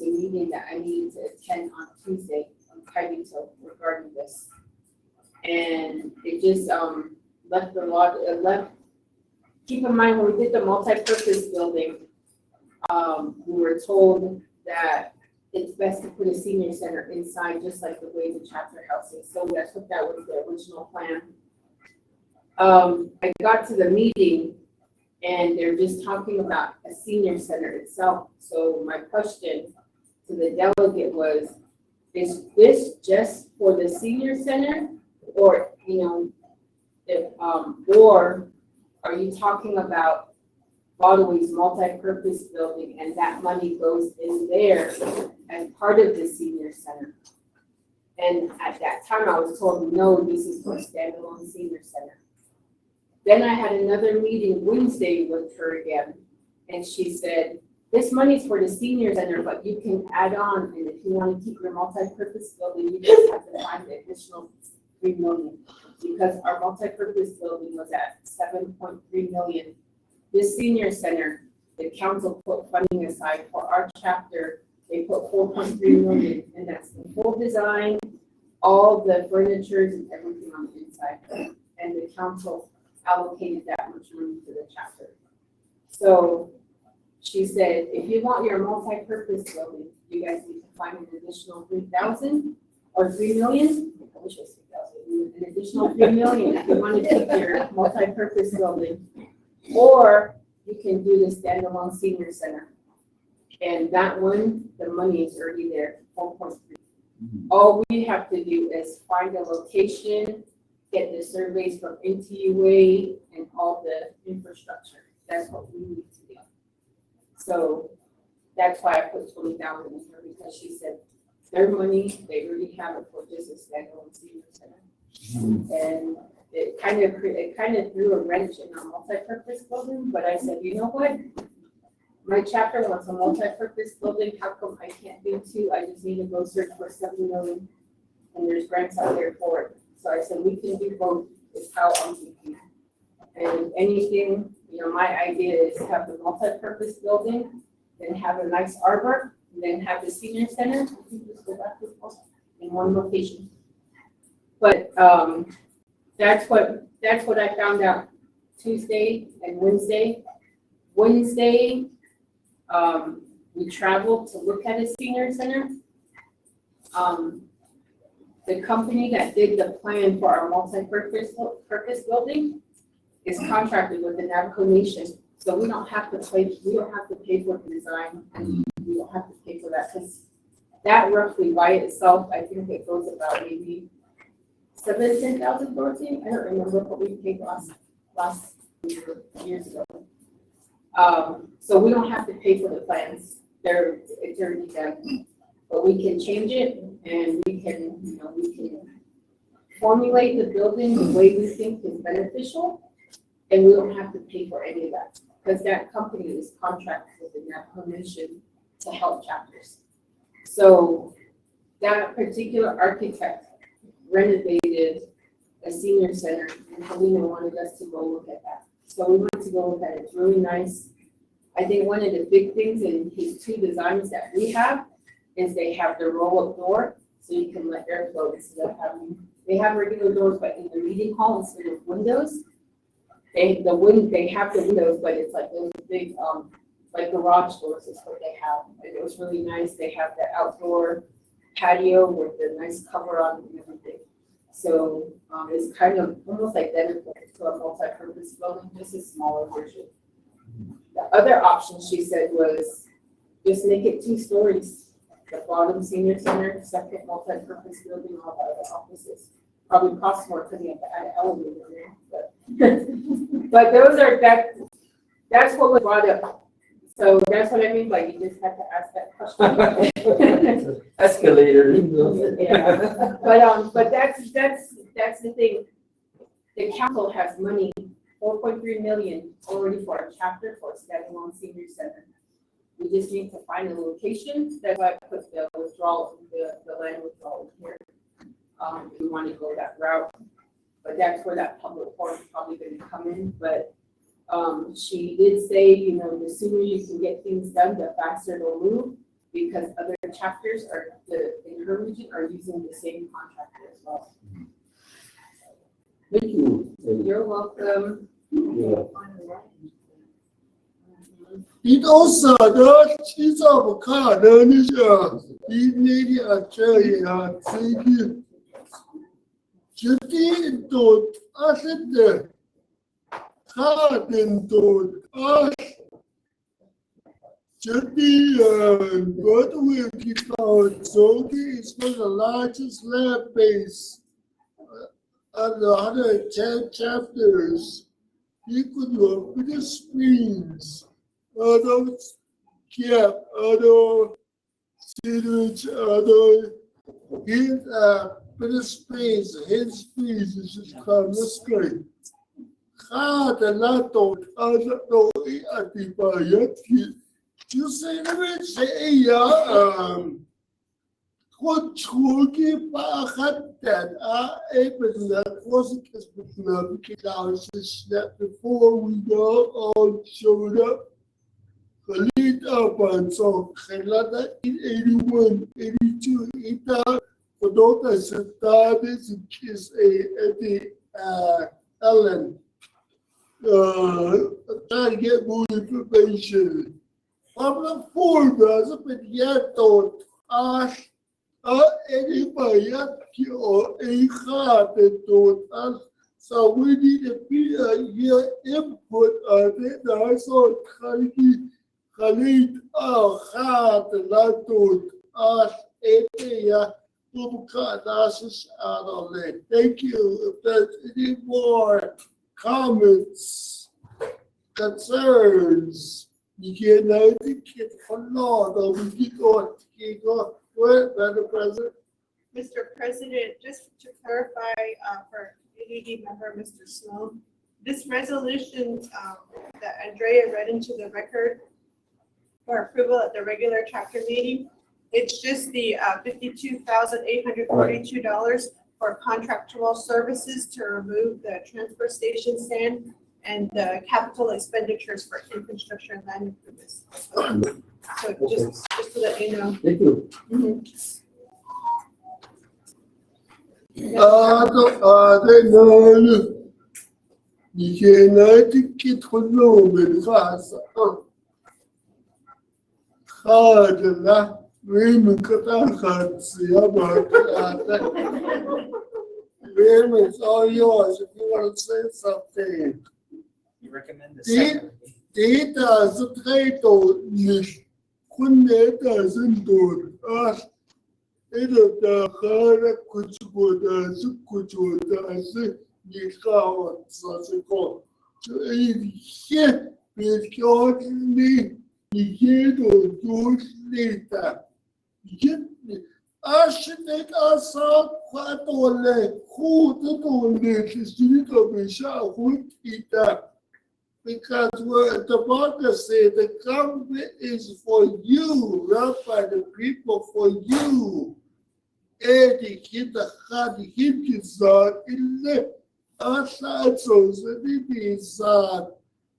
a meeting that I needed to attend on Tuesday on Kyrgyzstan regarding this. And it just left the lot, keep in mind, when we did the multi-purpose building, we were told that it's best to put a senior center inside, just like the way the chapter house is. So that's what that was the original plan. I got to the meeting And they're just talking about a senior center itself. So my question to the delegate was, is this just for the senior center? Or, you know, if, or are you talking about Broadway's multi-purpose building and that money goes in there as part of the senior center? And at that time, I was told, no, this is for standalone senior center. Then I had another meeting Wednesday with her again, and she said, this money's for the senior center, but you can add on, and if you want to keep your multi-purpose building, you just have to find the additional $3 million. Because our multi-purpose building was at $7.3 million. This senior center, the council put funding aside for our chapter. They put $4.3 million, and that's the full design, all the furniture and everything on the inside. And the council allocated that much money to the chapter. So she said, if you want your multi-purpose building, you guys need to find an additional 3,000 or 3 million. I wish I was 3,000. An additional 3 million if you want to keep your multi-purpose building. Or you can do the standalone senior center. And that one, the money is already there, 4.3. All we have to do is find a location, get the surveys from NTUA and all the infrastructure. That's what we need to do. So that's why I put 20,000 in here, because she said their money, they already have it for just a standalone senior center. And it kind of threw a wrench in our multi-purpose building, but I said, you know what? My chapter wants a multi-purpose building. How come I can't do two? I just need to go search for 7 million, and there's grants out there for it. So I said, we can do both, is how I'm thinking. And anything, you know, my idea is have the multi-purpose building, then have a nice arbor, and then have the senior center. You can just go back to the in one location. But that's what I found out Tuesday and Wednesday. Wednesday, we traveled to look at a senior center. The company that did the plan for our multi-purpose building is contracted with the Navajo Nation. So we don't have to pay for the design, and we don't have to pay for that, because that roughly by itself, I think it goes about maybe 10,000 Dorothy. I don't remember what we paid last years ago. So we don't have to pay for the plans. It's already done. But we can change it, and we can formulate the building the way we think is beneficial, and we don't have to pay for any of that, because that company is contracted with the Navajo Nation to help chapters. So that particular architect renovated a senior center, and Helena wanted us to go look at that. So we went to go look at it. It's really nice. I think one of the big things in his two designs that we have is they have the roll-up door, so you can let air flow instead of having, they have regular doors, but in the meeting hall instead of windows, they have the windows, but it's like those big, like garage doors is what they have. And it was really nice. They have the outdoor patio with the nice cover on and everything. So it's kind of almost identical to a multi-purpose building, just a smaller version. The other option she said was just make it 2 stories. The bottom senior center, second multi-purpose building, all the other offices. Probably costs more because you have to add an elevator there. But that's what was brought up. So that's what I mean by you just have to ask that question. Escalator. Yeah. But that's the thing. The council has money, 4.3 million already for a chapter for a standalone senior center. We just need to find a location. That's why I put the withdrawal, the land withdrawal here. If we want to go that route. But that's where that public forum is probably going to come in. But she did say, the sooner you can get things done, the faster it'll move, because other chapters in her region are using the same contractor as well. Thank you. You're welcome. Yeah. 이도서 너 치자고 가능이죠. 이 미디어 저희야 저기 저기 또 아세트 Garden to us. City Broadway so is one of the largest lab base of the 110 chapters. You could do with the screens, other cap, other students, other his with the space, his space is just called the screen. Cada lato, other no, you say the say Kutsugi Pahatat Abraham wasn't just because that before we go all showed up. Khalid up and so Khalada in 81, 82, Ita, Kodota Satadis, is at the Ellen. Try to get more information. I'm not for brother, but yet don't ask. Anybody or a heart and us. So we need to be your input on it. I saw Khalid heart and I told us out on it. Thank you. If there's any more comments, concerns, you can know the kid for Lord or we keep going. Madam President. Mr. President, just to clarify, for community member, Mr. Sloan, this resolution, that Andrea read into the record for approval at the regular chapter meeting, it's just the, $52,842 for contractual services to remove the transfer station stand and the capital expenditures for infrastructure and land improvements. So just to let you know. Thank you. You cannot get home in class. Hard Raymond Raymond, it's all yours if you want to say something. You recommend the second? Data is a title. Couldn't doesn't do us. It'll the hard kuchuda, you call it such a call. So if you because me, you do later. I should make us all quite all who to do this, you to be sure who eat that. Because what the market said, the government is for you, not by the people, for you. And the kid, the hard hit is in the outside, so the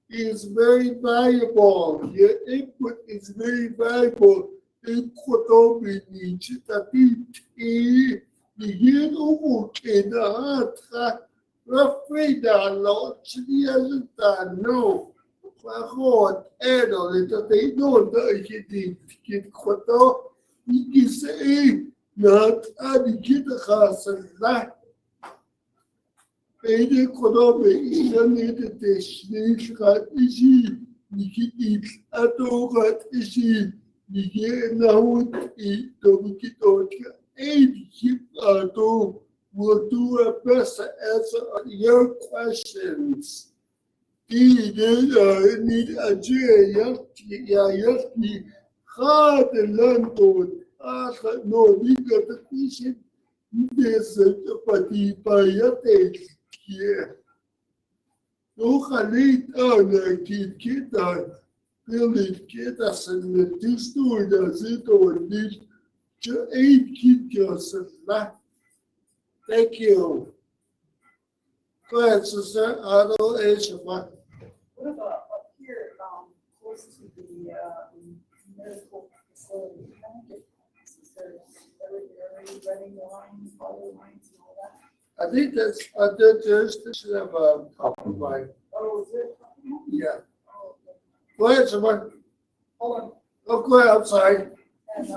is very valuable. Your input is very valuable. In Kotobi, Nichitati, the Yedo in the heart. Roughly down, Lord, she hasn't done no. I heard Edo, that they know that he did get Koto. You can say, not any kid has a lot. Ede Kotobi, even if the snake got easy, you can eat at all got easy. You get now eat, don't get out. 8 keep at all. We'll do our best to answer your questions. Need a Jay, hard and learn to ask no legal question. This is a party by your taste here. No, Khalid, the kid, really get us in the 2 story, does it or need to 8 kid yourself. Thank you. Go ahead, sister. Otto H. What about up here, close to the, medical facility? Already running lines, water lines and all that? I think that's, there's, they should have a copyright. Oh, is it? Yeah. Oh, okay. Go ahead, someone. Hold on. Oh, go ahead, I'm sorry. And,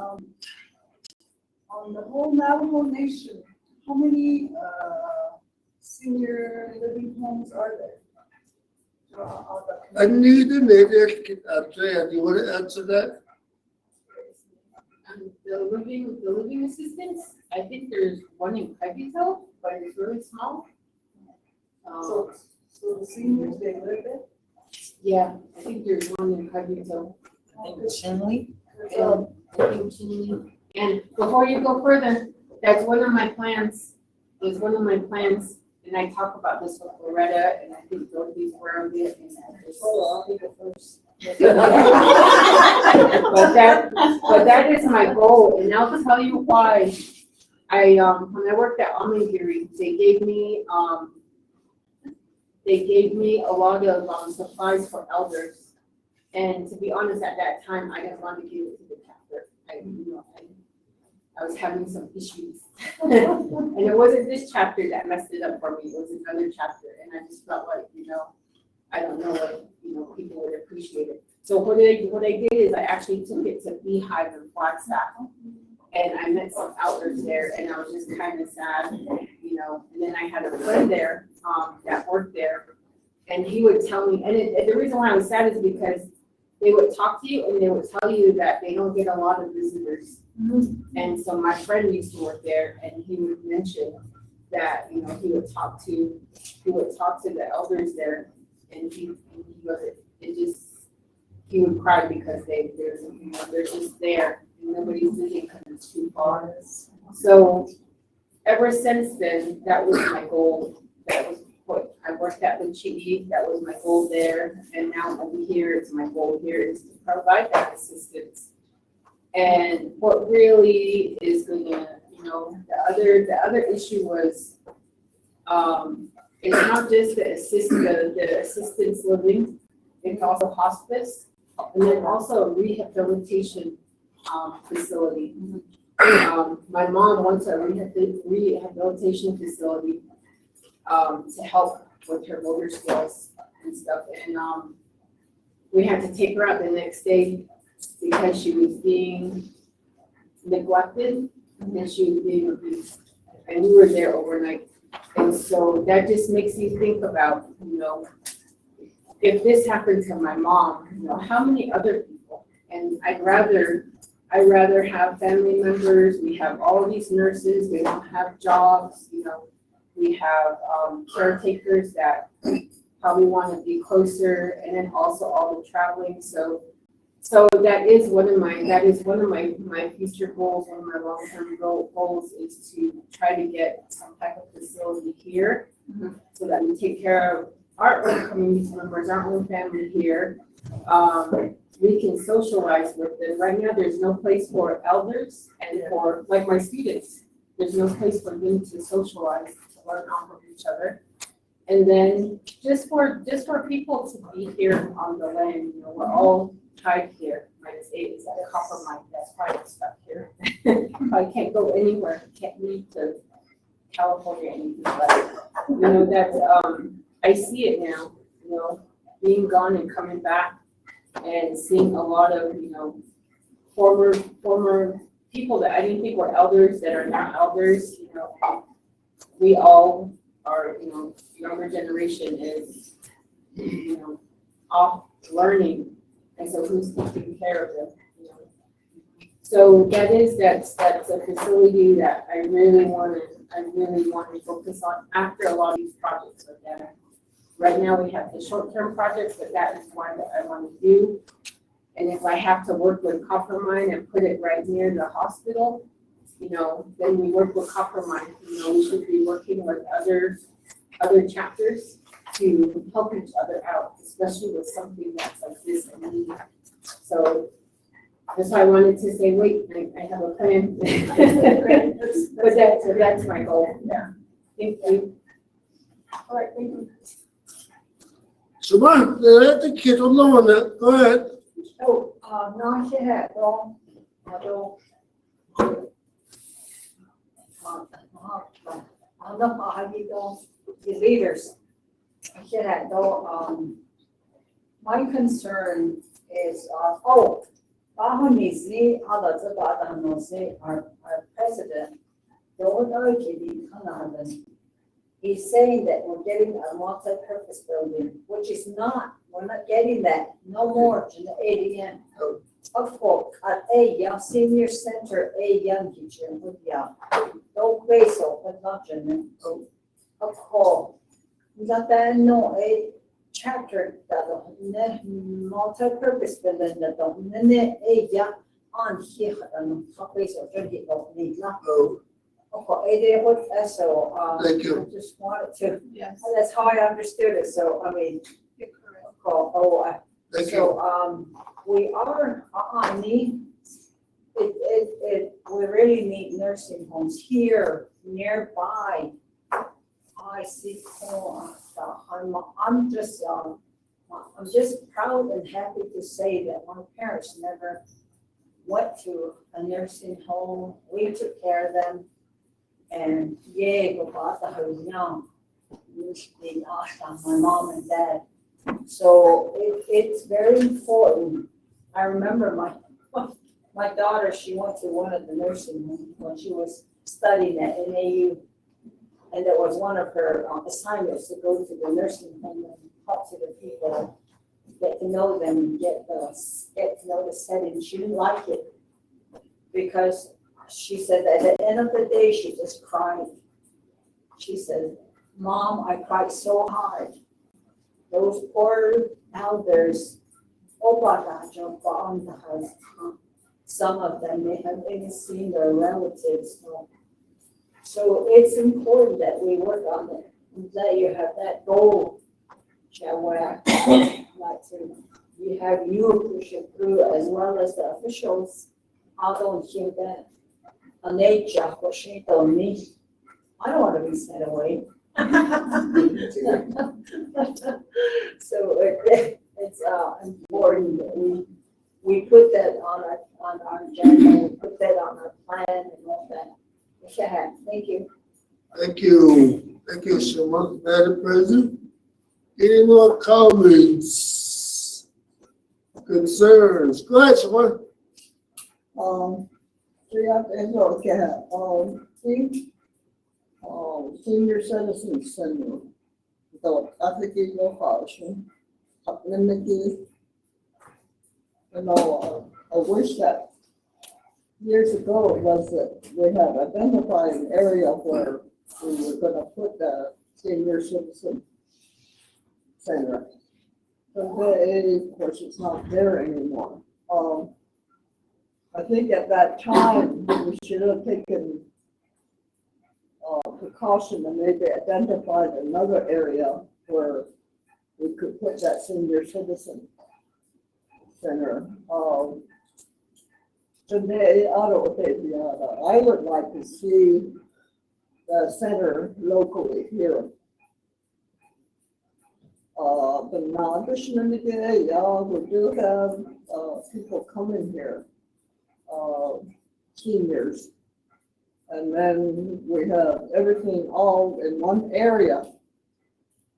on the whole Navajo Nation, how many, senior living homes are there? I need an edit, Andrea, do you want to answer that? The living assistance, I think there's one in Covington, but it's really small. So the seniors, they live there? Yeah, I think there's one in Covington. I think Chinley. And I think Chinley. And before you go further, that's one of my plans, and I talk about this with Loretta, and I think Dorothy's aware of it, and I just. I'll be the first. But that is my goal, and I'll tell you why. When I worked at Omnigiri, they gave me a lot of supplies for elders. And to be honest, at that time, I didn't want to give it to the chapter. I was having some issues. And it wasn't this chapter that messed it up for me, it was another chapter, and I just felt like, I don't know what, people would appreciate it. So what I did is I actually took it to Beehive and Flagstaff, and I met some elders there, and I was just kind of sad, and then I had a friend there, that worked there, and he would tell me, and the reason why I was sad is because they would talk to you, and they would tell you that they don't get a lot of visitors. And so my friend used to work there, and he would mention that, he would talk to the elders there, and he would cry because they're just there, and nobody's visiting because it's too far. So ever since then, that was my goal. That was what I worked at with Chidi, that was my goal there, and now over here, it's my goal here is to provide that assistance. And what really is gonna, the other issue was, it's not just the assistance living, it's also hospice, and then also a rehabilitation, facility. My mom went to a rehabilitation facility, to help with her motor skills and stuff, and, we had to take her out the next day because she was being neglected and she was being abused. And we were there overnight. And so that just makes you think about, if this happened to my mom, how many other people? And I'd rather have family members. We have all these nurses, they don't have jobs, we have caretakers that probably want to be closer, and then also all the traveling. So that is one of my future goals, one of my long-term goals is to try to get some type of facility here, so that we take care of our own community members, our own family here. We can socialize with them. Right now, there's no place for elders and for, like my students, there's no place for them to socialize, to learn off of each other. And then just for people to be here on the land, we're all tied here. -8 is that copper mine, that's why I'm stuck here. I can't go anywhere, can't leave to California, anything, but that I see it now, being gone and coming back and seeing a lot of, former people that I didn't think were elders that are now elders, we all are, younger generation is, off learning, and so who's taking care of them? So that's a facility that I really want to focus on after a lot of these projects are done. Right now we have the short-term projects, but that is one that I want to do. And if I have to work with Coppermine and put it right near the hospital, then we work with Coppermine. We should be working with other chapters to help each other out, especially with something that's like this and needed. So that's why I wanted to say, wait, I have a plan. But that's my goal. Yeah. Thank you. All right, thank you. So, let the kid alone, go ahead. So, now she had all, I don't know how you go, the leaders. She had no, my concern is, 바흐니스 하다 our president, the other kid, he's saying that we're getting a multi-purpose building, which is not, we're not getting that, no more in the ADM. Oh. Ako, at young senior center, young teacher, with young. Don't base open, not in. Ako, that no, chapter, that multi-purpose building, that young on here, top base of 20 of the Oh, Okay, so, Thank you. I just wanted to, Yes. that's how I understood it, so, I mean, You're correct. thank you. so, we are, need, we really need nursing homes here nearby. I see, I'm just proud and happy to say that my parents never went to a nursing home. We took care of them. And yeah, Gopata was young. Usually asked my mom and dad. So it's very important. I remember my daughter, she went to one of the nursing homes when she was studying at NAU. And it was one of her assignments to go to the nursing home and talk to the people, get to know them, get to know the setting. She didn't like it because she said that at the end of the day, she just cried. She said, Mom, I cried so hard. Those poor elders, some of them, they haven't even seen their relatives. So it's important that we work on it, that you have that goal. Like you have you push it through as well as the officials. I don't hear that. A nature pushing on me. I don't want to be sent away. So it's important that we put that on our agenda, we put that on our plan and all that. Thank you. Thank you. Thank you so much, Madam President. Any more comments? Concerns? Go ahead, someone. Senior Citizens Center. So I think it's your function. I wish that years ago was that we had identified an area where we were gonna put the Senior Citizen Center. Today, of course, it's not there anymore. I think at that time, we should have taken precaution and maybe identified another area where we could put that Senior Citizen Center. Today, I would like to see the center locally here. But now, additionally, we do have people coming here, seniors. And then we have everything all in one area.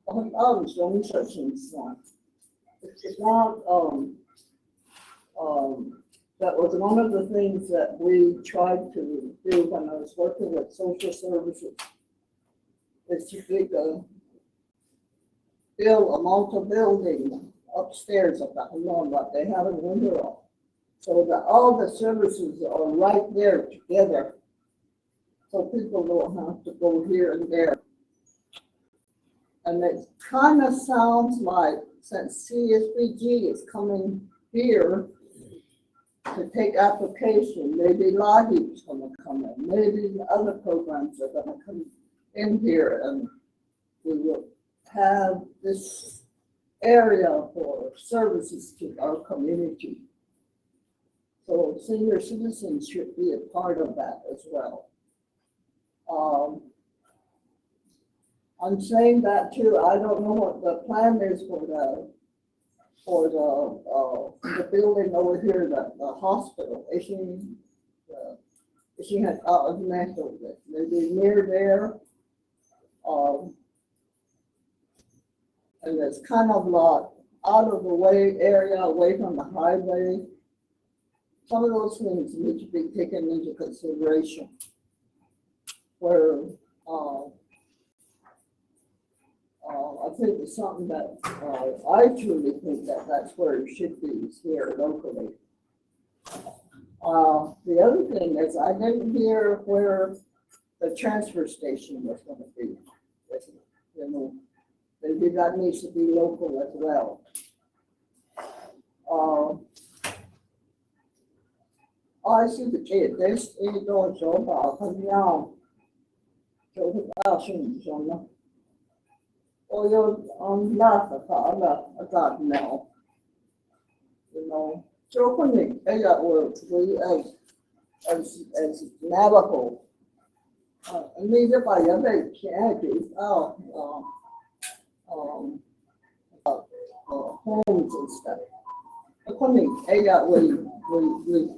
It's not, that was one of the things that we tried to do when I was working with social services. Is to build a multi-building upstairs of that alone, but they have a window. So that all the services are right there together. So people don't have to go here and there. And it kind of sounds like since CSBG is coming here to take application, maybe Logi's gonna come in, maybe other programs are gonna come in here and we will have this area for services to our community. So senior citizens should be a part of that as well. I'm saying that too. I don't know what the plan is for the building over here, the hospital. She has mentioned it, maybe near there. And it's kind of like out of the way area, away from the highway. Some of those things need to be taken into consideration. Where I think it's something that, I truly think that that's where it should be, is here locally. The other thing is, I didn't hear where the transfer station was gonna be. You know, maybe that needs to be local as well. I see the kid, this is going so about,就是20呢，我有那个啥的，咋know? You know, so when the area we as navigable, I mean, if I ever can homes and stuff. But when the area we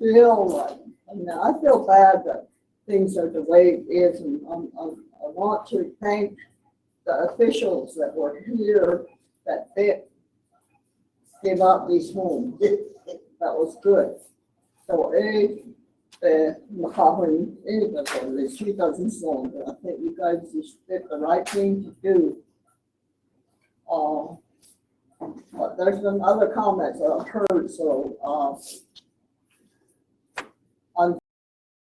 feel like, I mean, I feel bad that things are the way it is, and I want to thank the officials that were here that gave out these homes. That was good. So she doesn't sound, I think you guys just did the right thing to do. But there's been other comments that I've heard, so